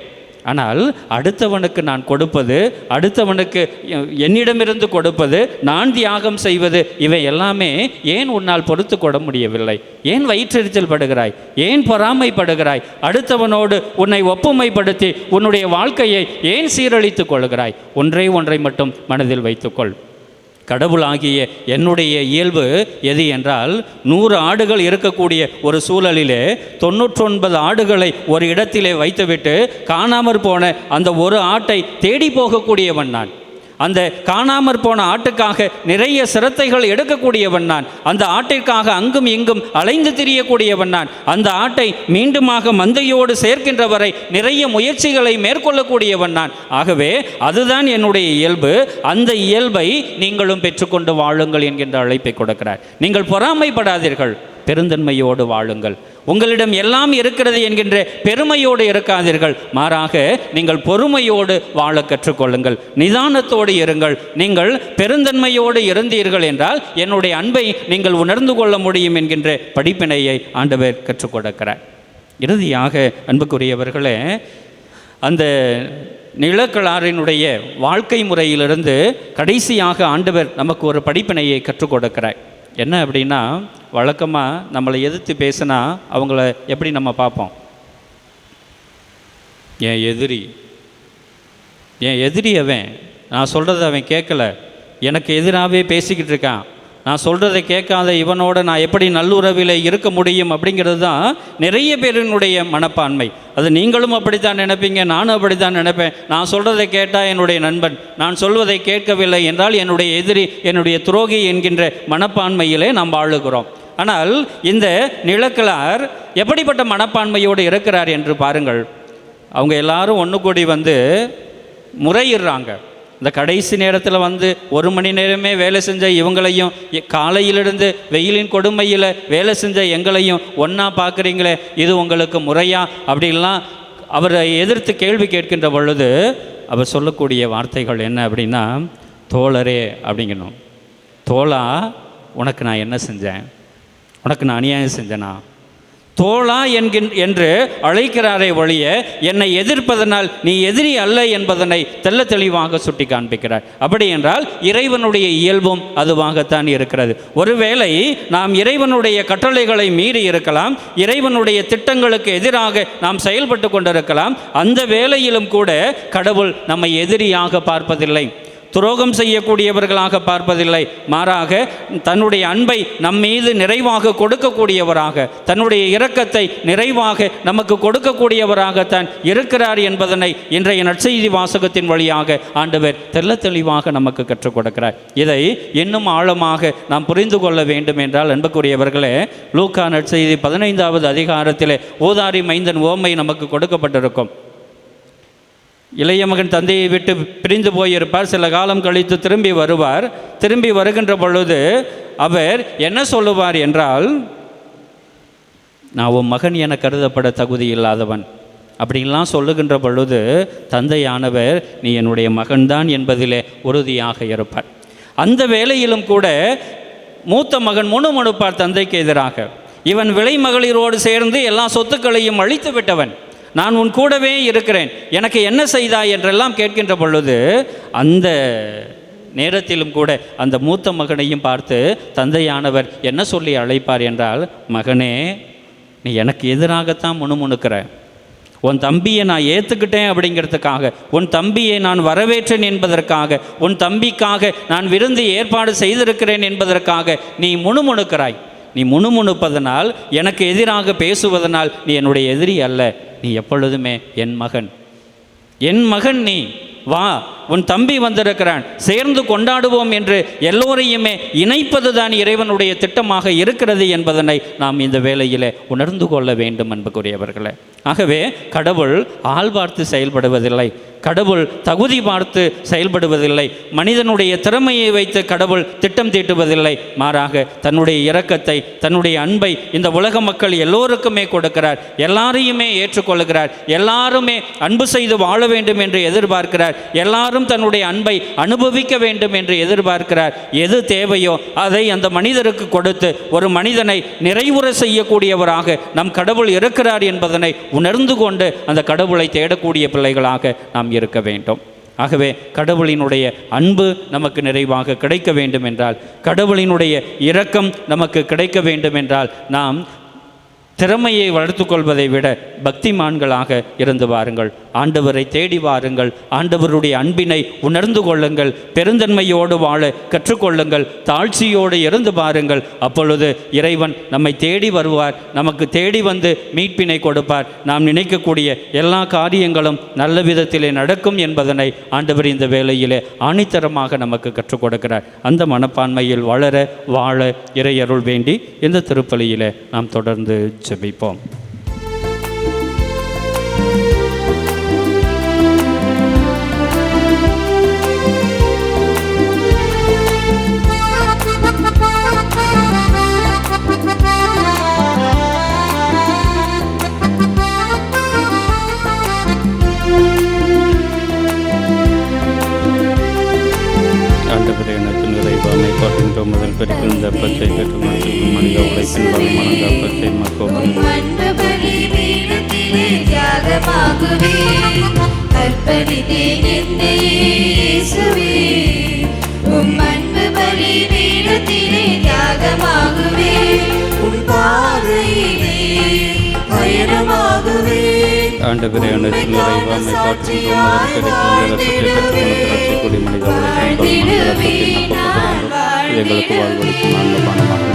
ஆனால் அடுத்தவனுக்கு நான் கொடுப்பது, அடுத்தவனுக்கு என்னிடமிருந்து கொடுப்பது, நான் தியாகம் செய்வது, இவை எல்லாமே ஏன் உன்னால் பொறுத்து கொள்ள முடியவில்லை? ஏன் வயிற்றெரிச்சல் படுகிறாய்? ஏன் பொறாமைப்படுகிறாய்? அடுத்தவனோடு உன்னை ஒப்புமைப்படுத்தி உன்னுடைய வாழ்க்கையை ஏன் சீரழித்துக் கொள்கிறாய்? ஒன்றை மட்டும் மனதில் வைத்துக்கொள். கடவுளாகிய என்னுடைய இயல்பு எது என்றால், 100 ஆடுகள் இருக்கக்கூடிய ஒரு சூழலிலே 99 ஆடுகளை ஒரு இடத்திலே வைத்துவிட்டு காணாமற் போன அந்த ஒரு ஆட்டை தேடி போகக்கூடியவன் நான். அந்த காணாமற் போன ஆட்டுக்காக நிறைய சிரத்தைகள் எடுக்கக்கூடியவன் நான். அந்த ஆட்டிற்காக அங்கும் இங்கும் அலைந்து திரியக்கூடியவன் நான். அந்த ஆட்டை மீண்டுமாக மந்தையோடு சேர்க்கின்ற வரை நிறைய முயற்சிகளை மேற்கொள்ளக்கூடியவன் நான். ஆகவே அதுதான் என்னுடைய இயல்பு. அந்த இயல்பை நீங்களும் பெற்றுக்கொண்டு வாழுங்கள் என்கின்ற அழைப்பை கொடுக்கிறார். நீங்கள் பொறாமைப்படாதீர்கள், பெருந்தன்மையோடு வாழுங்கள். உங்களிடம் எல்லாம் இருக்கிறது என்கின்ற பெருமையோடு இருக்காதீர்கள். மாறாக நீங்கள் பொறுமையோடு வாழ கற்றுக்கொள்ளுங்கள், நிதானத்தோடு இருங்கள். நீங்கள் பெருந்தன்மையோடு இருந்தீர்கள் என்றால் என்னுடைய அன்பை நீங்கள் உணர்ந்து கொள்ள முடியும் என்கின்ற படிப்பினையை ஆண்டவர் கற்றுக் கொடுக்கிறார். இறுதியாக அன்புக்குரியவர்களே, அந்த நிலக்கிழாரினுடைய வாழ்க்கை முறையிலிருந்து கடைசியாக ஆண்டவர் நமக்கு ஒரு படிப்பினையை கற்றுக் கொடுக்கிறார். என்ன அப்படின்னா, வழக்கமாக நம்மளை எதிர்த்து பேசினா அவங்கள எப்படி நம்ம பார்ப்போம்? என் எதிரி அவன், நான் சொல்கிறத அவன் கேட்கல, எனக்கு எதிராகவே பேசிக்கிட்டு இருக்கான், நான் சொல்கிறதை கேட்காத இவனோட நான் எப்படி நல்லுறவில் இருக்க முடியும் அப்படிங்கிறது தான் நிறைய பேரினுடைய மனப்பான்மை. அது நீங்களும் அப்படித்தான் நினைப்பீங்க, நானும் அப்படித்தான் நினைப்பேன். நான் சொல்கிறதை கேட்டால் என்னுடைய நண்பன், நான் சொல்வதை கேட்கவில்லை என்றால் என்னுடைய எதிரி, என்னுடைய துரோகி என்கின்ற மனப்பான்மையிலே நாம் வாழுகிறோம். ஆனால் இந்த நிலக்கிழார் எப்படிப்பட்ட மனப்பான்மையோடு இருக்கிறார் என்று பாருங்கள். அவங்க எல்லாரும் ஒன்று கூடி முறையிடுறாங்க. இந்த கடைசி நேரத்தில் 1 மணி நேரமே வேலை செஞ்ச இவங்களையும், காலையிலிருந்து வெயிலின் கொடுமையில் வேலை செஞ்ச எங்களையும் ஒன்றா பார்க்குறீங்களே, இது உங்களுக்கு முறையா? அப்படின்லாம் அவரை எதிர்த்து கேள்வி கேட்கின்ற பொழுது அவர் சொல்லக்கூடிய வார்த்தைகள் என்ன அப்படின்னா, தோழரே அப்படிங்கணும். தோழா, உனக்கு நான் என்ன செஞ்சேன்? உனக்கு நான் அநியாயம் செஞ்சேனா? தோழா என்று அழைக்கிறாரே ஒழிய என்னை எதிர்ப்பதனால் நீ எதிரி அல்ல என்பதனை தெள்ள தெளிவாக சுட்டி காண்பிக்கிறார். அப்படி என்றால் இறைவனுடைய இயல்பும் அதுவாகத்தான் இருக்கிறது. ஒருவேளை நாம் இறைவனுடைய கட்டளைகளை மீறி இருக்கலாம், இறைவனுடைய திட்டங்களுக்கு எதிராக நாம் செயல்பட்டு கொண்டிருக்கலாம். அந்த வேளையிலும் கூட கடவுள் நம்மை எதிரியாக பார்ப்பதில்லை, துரோகம் செய்யக்கூடியவர்களாக பார்ப்பதில்லை. மாறாக தன்னுடைய அன்பை நம் மீது நிறைவாக கொடுக்கக்கூடியவராக, தன்னுடைய இரக்கத்தை நிறைவாக நமக்கு கொடுக்கக்கூடியவராகத்தான் இருக்கிறார் என்பதனை இன்றைய நற்செய்தி வாசகத்தின் வழியாக ஆண்டவர் தெள்ள தெளிவாக நமக்கு கற்றுக் கொடுக்கிறார். இதை இன்னும் ஆழமாக நாம் புரிந்து கொள்ள வேண்டும் என்றால் அன்புக்குரியவர்களே, லூக்கா நற்செய்தி 15வது அதிகாரத்திலே ஊதாரி மைந்தன் ஓமை நமக்கு கொடுக்கப்பட்டிருக்கும். இளைய மகன் தந்தையை விட்டு பிரிந்து போயிருப்பார். சில காலம் கழித்து திரும்பி வருவார். திரும்பி வருகின்ற பொழுது அவர் என்ன சொல்லுவார் என்றால், நான் உன் மகன் என கருதப்பட தகுதி இல்லாதவன் அப்படின்லாம் சொல்லுகின்ற பொழுது தந்தையானவர் நீ என்னுடைய மகன்தான் என்பதிலே உறுதியாக இருப்பார். அந்த வேளையிலும் கூட மூத்த மகன் முணுமுணுப்பார் தந்தைக்கு எதிராக. இவன் விலை மகளிரோடு சேர்ந்து எல்லா சொத்துக்களையும் அழித்து விட்டவன், நான் உன் கூடவே இருக்கிறேன், எனக்கு என்ன செய்தாய் என்றெல்லாம் கேட்கின்ற பொழுது அந்த நேரத்திலும் கூட அந்த மூத்த மகனையும் பார்த்து தந்தையானவர் என்ன சொல்லி அழைப்பார் என்றால், மகனே, நீ எனக்கு எதிராகத்தான் முணுமுணுக்கிற. உன் தம்பியை நான் ஏற்றுக்கிட்டேன் அப்படிங்கிறதுக்காக, உன் தம்பியை நான் வரவேற்றேன் என்பதற்காக, உன் தம்பிக்காக நான் விருந்து ஏற்பாடு செய்திருக்கிறேன் என்பதற்காக நீ முணுமுணுக்கிறாய். நீ முணுமுணுப்பதனால், எனக்கு எதிராக பேசுவதனால் நீ என்னுடைய எதிரி அல்ல. நீ எப்பொழுதுமே என் மகன், என் மகன். நீ வா, உன் தம்பி வந்திருக்கிறான், சேர்ந்து கொண்டாடுவோம் என்று எல்லோரையுமே இணைப்பது தான் இறைவனுடைய திட்டமாக இருக்கிறது என்பதனை நாம் இந்த வேளையிலே உணர்ந்து கொள்ள வேண்டும் அன்புக்குரியவர்களே. ஆகவே கடவுள் ஆள் பார்த்து செயல்படுவதில்லை, கடவுள் தகுதி பார்த்து செயல்படுவதில்லை, மனிதனுடைய திறமையை வைத்து கடவுள் திட்டம் தீட்டுவதில்லை. மாறாக தன்னுடைய இரக்கத்தை, தன்னுடைய அன்பை இந்த உலக மக்கள் எல்லோருக்குமே கொடுக்கிறார். எல்லாரையுமே ஏற்றுக்கொள்கிறார். எல்லாருமே அன்பு செய்து வாழ வேண்டும் என்று எதிர்பார்க்கிறார். எல்லாரும் எல்லாரும் தன்னுடைய அன்பை அனுபவிக்க வேண்டும் என்று எதிர்பார்க்கிறார். எது தேவையோ அதை அந்த மனிதருக்கு கொடுத்து ஒரு மனிதனை நிறைவுற செய்யக்கூடியவராக நம் கடவுள் இருக்கிறார் என்பதனை உணர்ந்து கொண்டு அந்த கடவுளை தேடக்கூடிய பிள்ளைகளாக நாம் இருக்க வேண்டும். ஆகவே கடவுளினுடைய அன்பு நமக்கு நிறைவாக கிடைக்க வேண்டும் என்றால், கடவுளினுடைய இரக்கம் நமக்கு கிடைக்க வேண்டும் என்றால், நாம் திறமையை வளர்த்துக்கொள்வதை விட பக்திமான்களாக இருந்து வாருங்கள். ஆண்டவரை தேடி வாருங்கள். ஆண்டவருடைய அன்பினை உணர்ந்து கொள்ளுங்கள். பெருந்தன்மையோடு வாழ கற்றுக்கொள்ளுங்கள். தாழ்ச்சியோடு இருந்து பாருங்கள். அப்பொழுது இறைவன் நம்மை தேடி வருவார். நமக்கு தேடி வந்து மீட்பினை கொடுப்பார். நாம் நினைக்கக்கூடிய எல்லா காரியங்களும் நல்ல விதத்திலே நடக்கும் என்பதனை ஆண்டவர் இந்த வேளையிலே ஆணித்தரமாக நமக்கு கற்றுக் கொடுக்கிறார். அந்த மனப்பான்மையில் வளர வாழ இறையருள் வேண்டி இந்த திருப்பலியிலே நாம் தொடர்ந்து ஜெபிப்போம். முதல் பெருக்கின்ற அப்பத்தை பெற்று மனித உழைப்பின் பலமான அப்பத்தை ஆண்டவரே அனைத்து நிறைவாமை காட்டுகின்ற கொடி மனித எங்களுக்கு வாழ்வளிக்கும் நல்ல பானமாக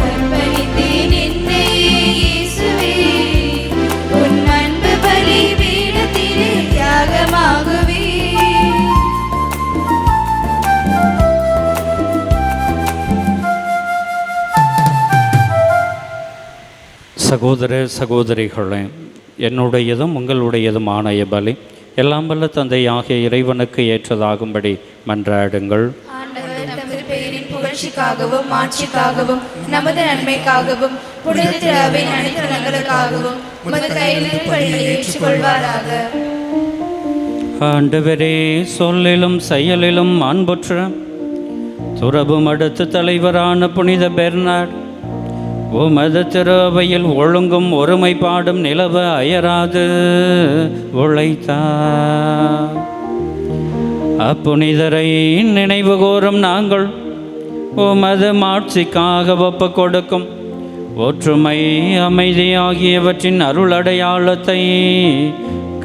சகோதர சகோதரிகளே, என்னுடையதும் உங்களுடையதுமான பலி எல்லாம் வல்ல தந்தையாகிய இறைவனுக்கு ஏற்றதாகும்படி மன்றாடுங்கள். புகழ்ச்சிக்காகவும் மாட்சிக்காகவும் நமது நன்மைக்காகவும் புனித திருவின் அனைத்து நலன்களுக்காகவும் உமது கையிலிருந்து பலிகளை ஏற்றுக்கொள்வாராக. ஆண்டவரே, சொல்லிலும் செயலிலும் அன்புற்ற துறவும் அடுத்த தலைவரான புனித பெர்னார்ட் உமது திருவையில் ஒழுங்கும் ஒருமைப்பாடும் நிலவ அயராது உழைத்தார். அப்புனிதரை நினைவு கூறும் நாங்கள் உமது மாட்சிக்காக ஒப்பு கொடுக்கும் ஒற்றுமை அமைதி ஆகியவற்றின் அருள் அடையாளத்தை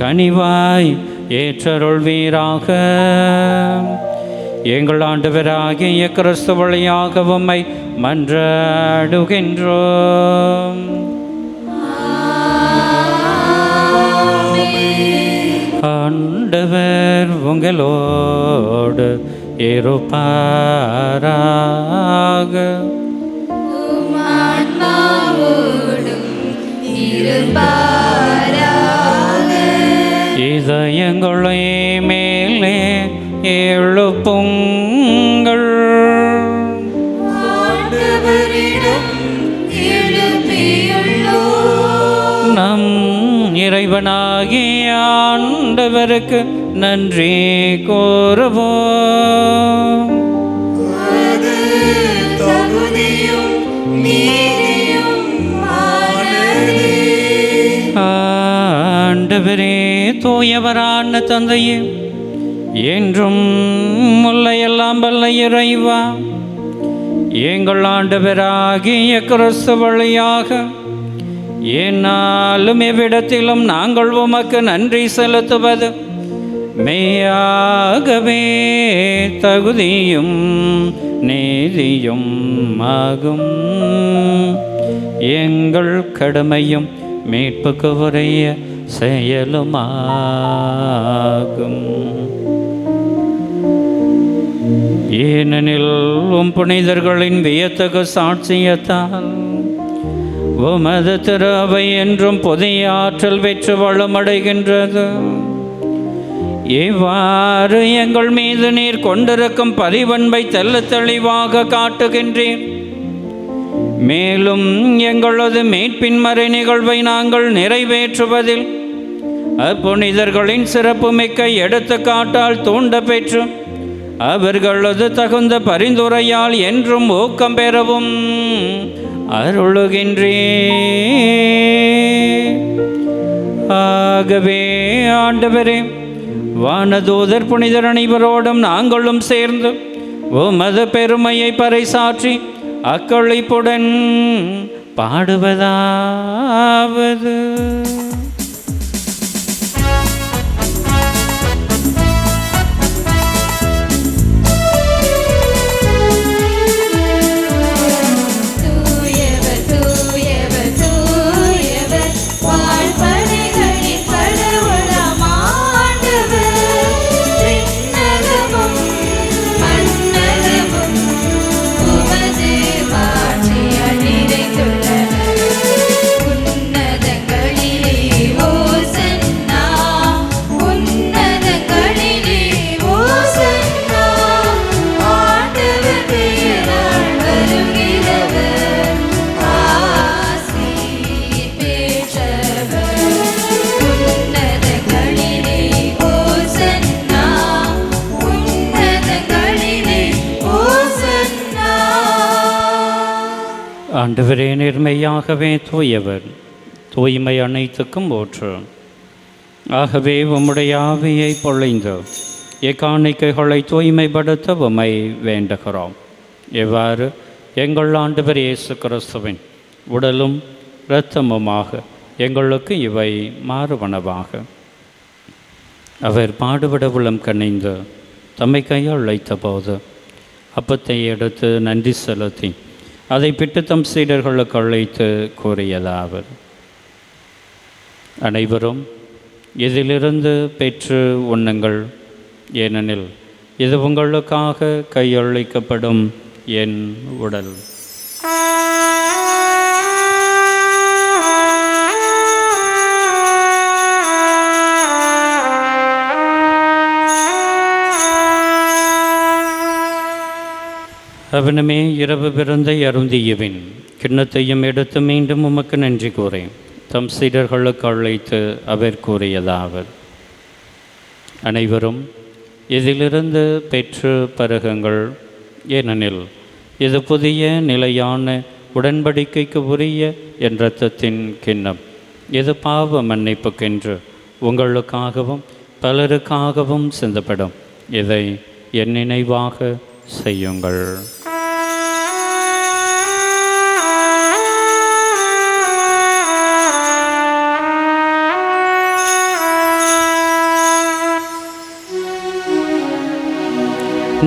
கனிவாய் ஏற்றருள்வீராக. எங்கள் ஆண்டவராகிய கிறிஸ்து வழியாக உம்மை மன்றாடுகின்றோம். ஆண்டவர் உங்களோடு இருப்பாராக. இதயங்களை மேலே எழுப்புங்கள். நம் இறைவனாகிய ஆண்டவருக்கு நன்றி கூறுவோம். ஆண்டவரே, தூயவரான தந்தையே, என்றும் முல்லையெல்லாம் வல்ல இறைவா, எங்கள் ஆண்டவராகிய கிறிஸ்து வழியாக என்னாலும் எவ்விடத்திலும் நாங்கள் உமக்கு நன்றி செலுத்துவது மெய்யாகவே தகுதியும் நீதியும் ஆகும். எங்கள் கடமையும் மீட்புக்கு உரிய செயலுமாகும். ஏனெனில் உம் புனிதர்களின் வியத்தகு சாட்சியத்தால் உமது திரு அவை என்றும் புதிய ஆற்றல் பெற்று வளமடைகின்றது. இவ்வாறு எங்கள் மீது நீர் கொண்டிருக்கும் பரிவன்பை தெள்ளத் தெளிவாக காட்டுகின்றீர். மேலும் எங்களது மீட்பின் மறை நிகழ்வை நாங்கள் நிறைவேற்றுவதில் அப்புனிதர்களின் சிறப்புமிக்க எடுத்துக்காட்டால் தூண்ட பெற்று அவர்களது தகுந்த பரிந்துரையால் என்றும் ஊக்கம் பெறவும் அருளுகின்றேன். ஆகவே ஆண்டவரே, வானதூதர் புனிதர் அனைவரோடும் நாங்களும் சேர்ந்து உமது பெருமையை பறைசாற்றி அக்களிப்புடன் பாடுவதாவது: ஆண்டவரே, நேர்மையாகவே தூயவர், தூய்மை அனைத்துக்கும் ஊற்று. ஆகவே உம்முடைய ஆவியை பொழிந்து எக்காணிக்கைகளை தூய்மைப்படுத்த உம்மை வேண்டுகிறோம். எவ்வாறு எங்கள் ஆண்டவர் இயேசு கிறிஸ்துவின் உடலும் இரத்தமுமாக எங்களுக்கு இவை மாறுவனவாக. அவர் பாடுபட உளம் கனிந்து தம்மை கையால் அழைத்த போது அப்பத்தை எடுத்து நன்றி செலுத்தி அதை பிட்டு தம் சீடர்களுக்கு அழைத்து கூறியதாவது: அனைவரும் இதிலிருந்து பெற்று உண்ணுங்கள், ஏனெனில் இது உங்களுக்காக கையளிக்கப்படும் என் உடல். அவனுமே இரவு விருந்தை அருந்தியவின் கிண்ணத்தையும் எடுத்து மீண்டும் உமக்கு நன்றி கூறேன் தம் சீடர்களுக்கு அழைத்து அவர் கூறியதாவது: அனைவரும் இதிலிருந்து பெற்று பருகுங்கள், ஏனெனில் இது புதிய நிலையான உடன்படிக்கைக்கு உரிய என் இரத்தத்தின் கிண்ணம். இது பாவ மன்னிப்புக்கென்று உங்களுக்காகவும் பலருக்காகவும் சிந்தப்படும். இதை என் நினைவாக செய்யுங்கள்.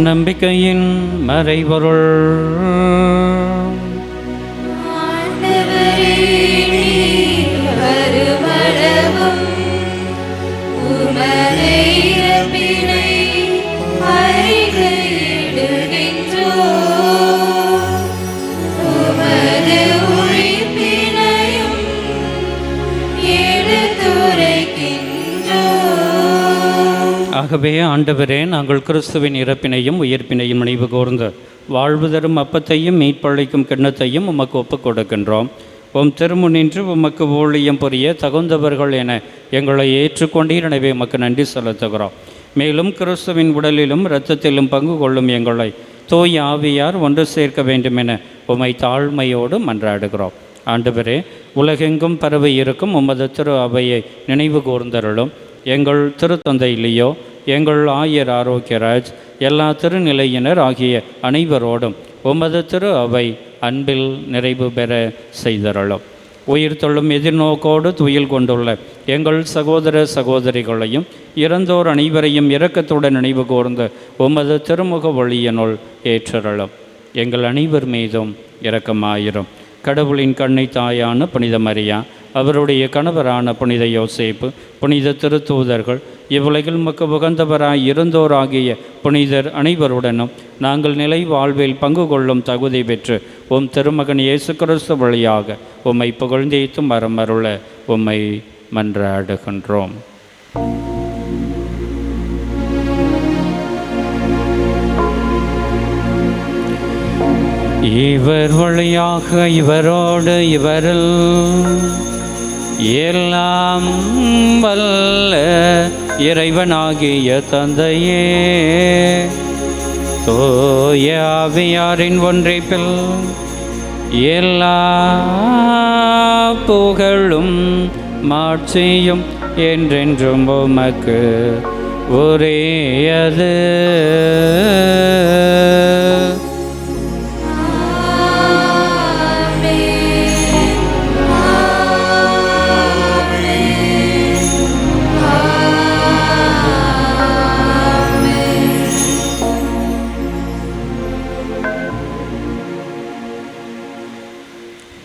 நம்பிக்கையின் மறைபொருள். ஆகவே ஆண்டவரே, நாங்கள் கிறிஸ்துவின் இறப்பினையும் உயிர்ப்பினையும் நினைவு கூர்ந்து வாழ்வு தரும் அப்பத்தையும் மீட்பளிக்கும் கிண்ணத்தையும் உமக்கு ஒப்புக் கொடுக்கின்றோம். உம் திருமுன்னின்று உமக்கு ஊழியம் புரிய தகுந்தவர்கள் என எங்களை ஏற்றுக்கொண்டீர். எனவே உமக்கு நன்றி செலுத்துகிறோம். மேலும் கிறிஸ்துவின் உடலிலும் இரத்தத்திலும் பங்கு கொள்ளும் எங்களை தூய் ஆவியார் ஒன்று சேர்க்க வேண்டும் என உமை தாழ்மையோடு மன்றாடுகிறோம். ஆண்டவரே, உலகெங்கும் பரவி இருக்கும் உமது திரு அவையை நினைவு கூர்ந்தருளும். எங்கள் திருத்தந்தை லியோ, எங்கள் ஆயர் ஆரோக்கியராஜ், எல்லா திருநிலையினர் ஆகிய அனைவரோடும் உமது திரு அவை அன்பில் நிறைவு பெற செய்தருளும். உயிர் தொழும் எதிர்நோக்கோடு துயில் கொண்டுள்ள எங்கள் சகோதர சகோதரிகளையும் இறந்தோர் அனைவரையும் இரக்கத்துடன் நினைவு கூர்ந்து உமது திருமுக ஒளியினுள் ஏற்றருளும். எங்கள் அனைவர் மீதும் இரக்கமாயிரும். கடவுளின் கண்ணை தாயான புனித மரியா, அவருடைய கணவரான புனித யோசேப்பு, புனித திருத்தூதர்கள், இவ்வுலகில் மக்கு உகந்தவராய் இருந்தோராகிய புனிதர் அனைவருடனும் நாங்கள் நிலை வாழ்வில் பங்கு கொள்ளும் தகுதி பெற்று உம் திருமகன் இயேசு கிறிஸ்து வழியாக உம்மை புகழ்ந்தேத்தும் வரமருள உம்மை மன்றாடுகின்றோம். இவர் வழியாக இவரோடு இவரில் எல்லாம் வல்ல இறைவனாகிய தந்தையே, தூய ஆவியாரின் ஒன்றிப்பில் எல்லா புகழும் மாட்சியும் என்றென்றும் உமக்கு உரியது.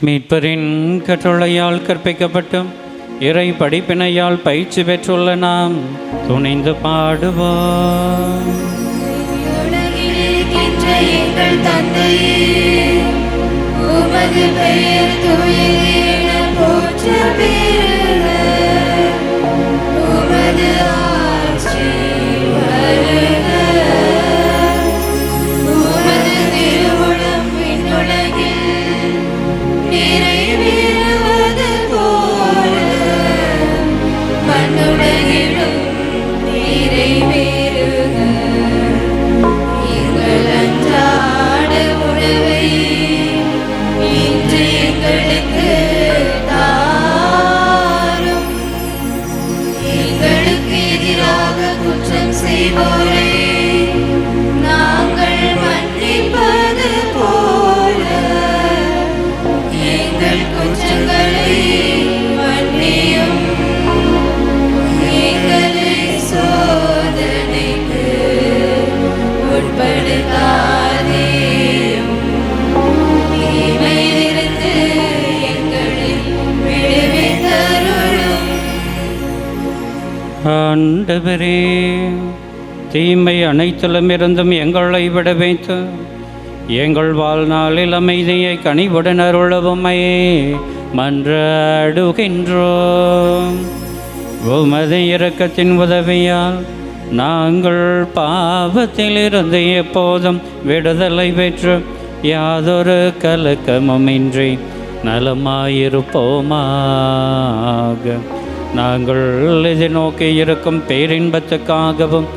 மீட்பரின் கட்டளையால் கற்பிக்கப்பட்டும் இறை படிப்பினையால் பயிற்சி பெற்றுள்ள நாம் துணிந்து பாடுவோம். உலகில் இருக்கின்ற எங்கள் தந்தையே, உமது பெயர் தூயது என போற்ற பெறுக. உமது ஆட்சி வருக. உமது திருவுளம் விண்ணுலகில் நிறைவேறுவது போல மண்ணுலகிலும் நிறைவேறுக. எங்கள் அன்றாட உணவை இன்று எங்களுக்கு தாரும். எங்களுக்கு எதிராக குற்றம் செய்வோரை நாங்கள் மன்னிப்பது போல எங்கள் குற்றங்களை மன்னியும். எங்களை சோதனைக்கு உட்படுத்தாதேயும். தீமையிலிருந்து எங்களை விடுவித்தருளும். ஆண்டவரே, தீமை அனைத்திலுமிருந்தும் எங்களை விட வைத்து எங்கள் வாழ்நாளில் அமைதியை கனிவுடன் அருளவுமையே மன்றாடுகின்றோம். உமது இரக்கத்தின் உதவியால் நாங்கள் பாவத்திலிருந்து எப்போதும் விடுதலை பெற்று யாதொரு கலக்கமுமின்றி நலமாயிருப்போமாக. நாங்கள் எதிர்நோக்கி இருக்கும் பேரின்பத்துக்காகவும்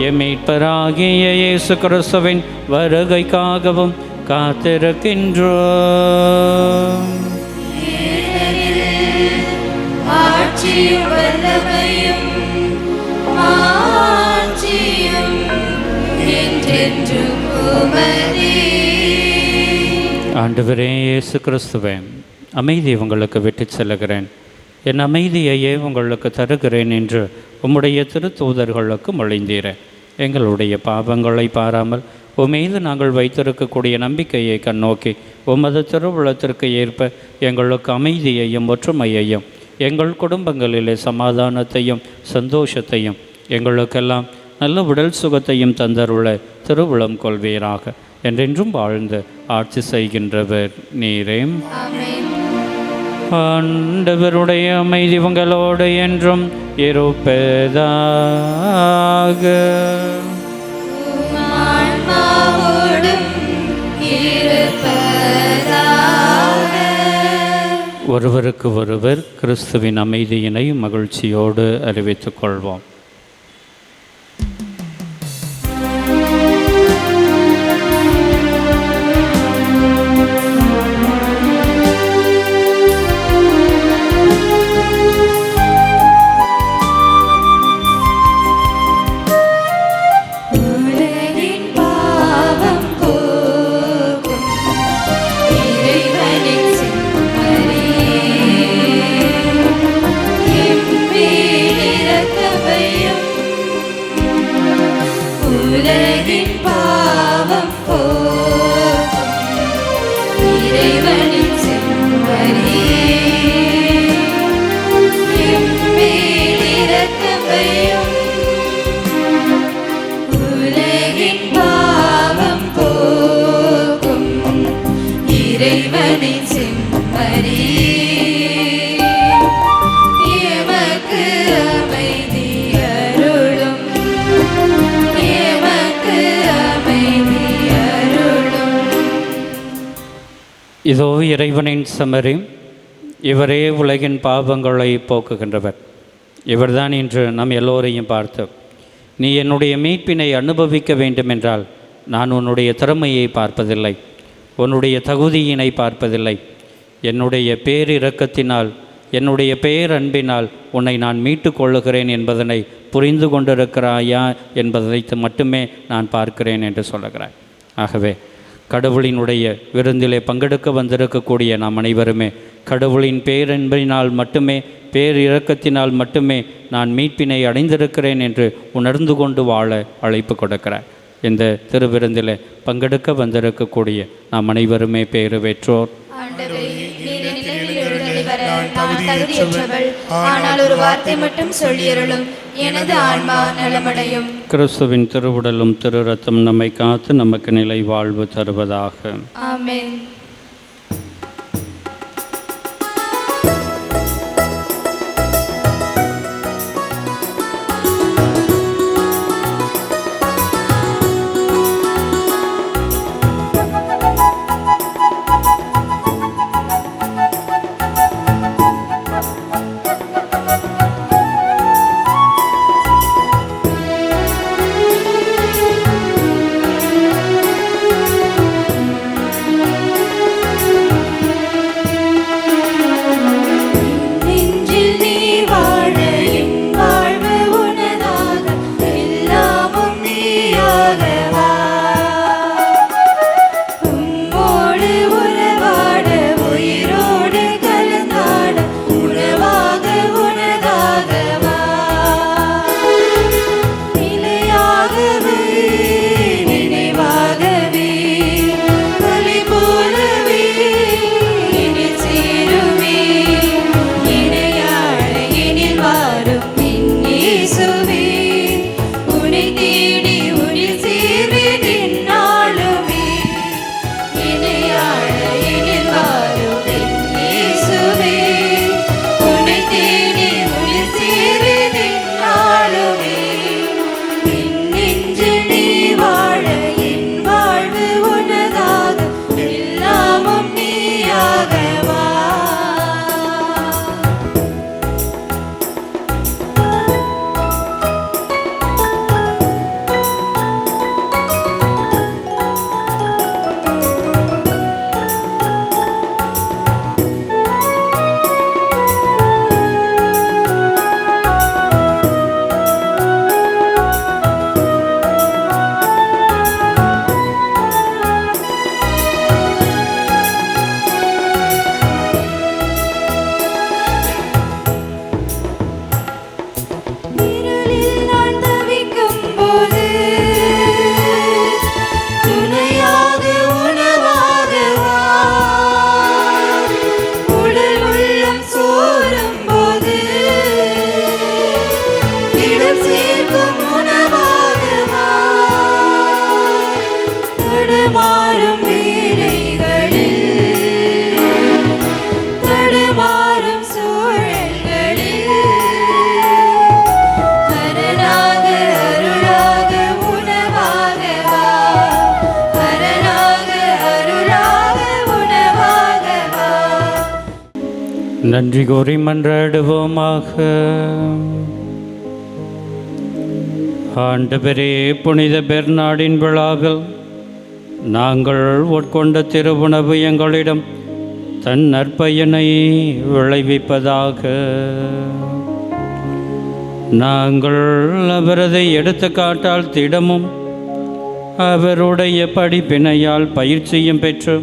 எம் மீட்பராகிய இயேசு கிறிஸ்துவின் வருகைக்காகவும் காத்திருக்கின்றோம். ஆட்சியும் வல்லமையும் மாட்சியும் என்றென்றும் உமதே. ஆண்டவரே இயேசு கிறிஸ்துவே, அமைதி உங்களுக்கு விட்டுச் செல்லுகிறேன், என் அமைதியையே உங்களுக்கு தருகிறேன் என்று உம்முடைய திருத்தூதர்களுக்கு மொழிந்தீரேன். எங்களுடைய பாவங்களை பாராமல் உம்மீது நாங்கள் வைத்திருக்கக்கூடிய நம்பிக்கையை கண்ணோக்கி உமது திருவுளத்திற்கு ஏற்ப எங்களுக்கு அமைதியையும் ஒற்றுமையையும் எங்கள் குடும்பங்களிலே சமாதானத்தையும் சந்தோஷத்தையும் எங்களுக்கெல்லாம் நல்ல உடல் சுகத்தையும் தந்தருள திருவுளம் கொள்வீராக. என்றென்றும் வாழ்ந்து ஆட்சி செய்கின்றவர் நீரே. ஆண்டவருடைய அமைதி உங்களோடு என்றும் இருப்பதாக. ஆன்மாவோடும் இருப்பதாக. ஒருவருக்கு ஒருவர் கிறிஸ்துவின் அமைதியினை மகிழ்ச்சியோடு அறிவித்துக் கொள்வோம். இதோ இறைவனின் சமரி, இவரே உலகின் பாவங்களை போக்குகின்றவர். இவர்தான் இன்று நம் எல்லோரையும் பார்த்து, நீ என்னுடைய மீட்பினை அனுபவிக்க வேண்டுமென்றால் நான் உன்னுடைய திறமையை பார்ப்பதில்லை, உன்னுடைய தகுதியினை பார்ப்பதில்லை. என்னுடைய பேரிரக்கத்தினால், என்னுடைய பேரன்பினால் உன்னை நான் மீட்டு கொள்ளுகிறேன் என்பதனை புரிந்து கொண்டிருக்கிறாயா என்பதை மட்டுமே நான் பார்க்கிறேன் என்று சொல்லுகிறார். ஆகவே கடவுளினுடைய விருந்திலே பங்கெடுக்க வந்திருக்கக்கூடிய நாம் அனைவருமே கடவுளின் பேரன்பினால் மட்டுமே, பேரிரக்கத்தினால் மட்டுமே நான் மீட்பினை அடைந்திருக்கிறேன் என்று உணர்ந்து கொண்டு வாழ அழைப்பு கொடுக்கிறார். இந்த திருவிருந்திலே பங்கெடுக்க வந்திருக்கக்கூடிய நாம் அனைவருமே பேறு பெற்றோர். ஆனால் ஒரு வார்த்தை மட்டும் சொல்லியருளும், எனது ஆன்மா நலமடையும். கிறிஸ்துவின் திருவுடலும் திரு ரத்தம் நம்மை காத்து நமக்கு நிலை வாழ்வு தருவதாக. ஆமென். நன்றி கூறி மன்றாடுவோமாக. ஆண்டவரே, புனித பெர்னாடின் விழாவில் நாங்கள் உட்கொண்ட திருவுணவு எங்களிடம் தன் நற்பயனை விளைவிப்பதாக. நாங்கள் அவரது எடுத்துக்காட்டால் திடமும் அவருடைய படிப்பினையால் பயிற்சியும் பெற்று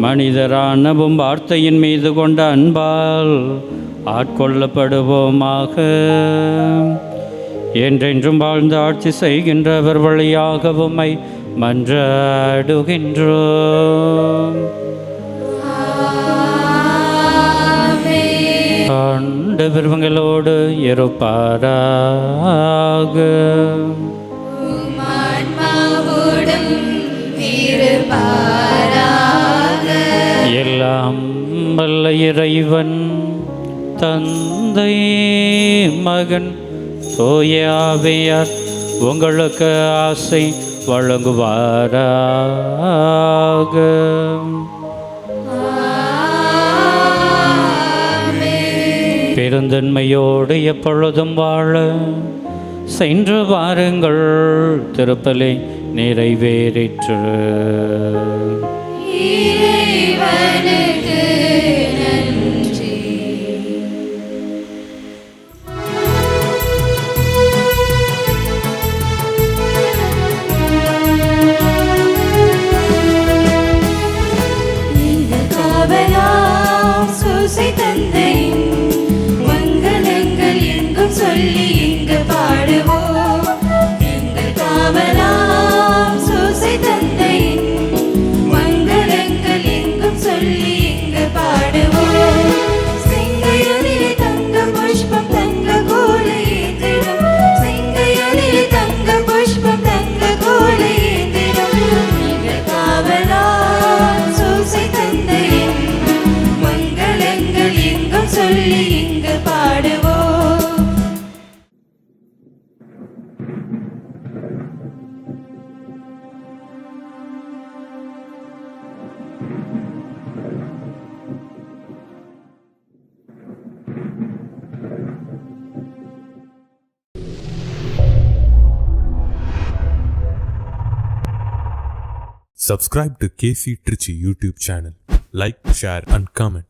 மனிதரானவும் வார்த்தையின் மீது கொண்ட அன்பால் ஆட்கொள்ளப்படுவோமாக. என்றென்றும் வாழ்ந்து ஆட்சி செய்கின்றவர் வழியாக உம்மை மன்றாடுகின்றோம். ஆண்டவர் உங்களோடு இருப்பாராக. எல்லாம் வல்ல இறைவன் தந்தை மகன் தூய ஆவியார் உங்களுக்கு ஆசை வழங்குவாராக. பெருந்தன்மையோடு எப்பொழுதும் வாழ சென்று வாருங்கள். திருப்பலி நிறைவேறிற்று. இறைவனுக்கு நன்றி. எங்கள் காவலாம் சூசை தந்தையின் மங்களங்கள் எங்கும் சொல்லி இங்கு பாடுவோம். எங்கள் காவலாம் சூசை தந்தையின் மங்களங்கள் எங்கும் சொல்லி இங்கு பாடுவோம். செங்கையலிலே தங்க புஷ்பம் தங்க கோலை ஏந்திடும், செங்கையலிலே தங்க புஷ்பம் தங்க கோலை ஏந்திடும். எங்கள் காவலாம் சூசை தந்தையின் மங்களங்கள் எங்கும் சொல்லி இங்கு பாடுவோம். Subscribe to KC Trichy YouTube channel. Like, share and comment.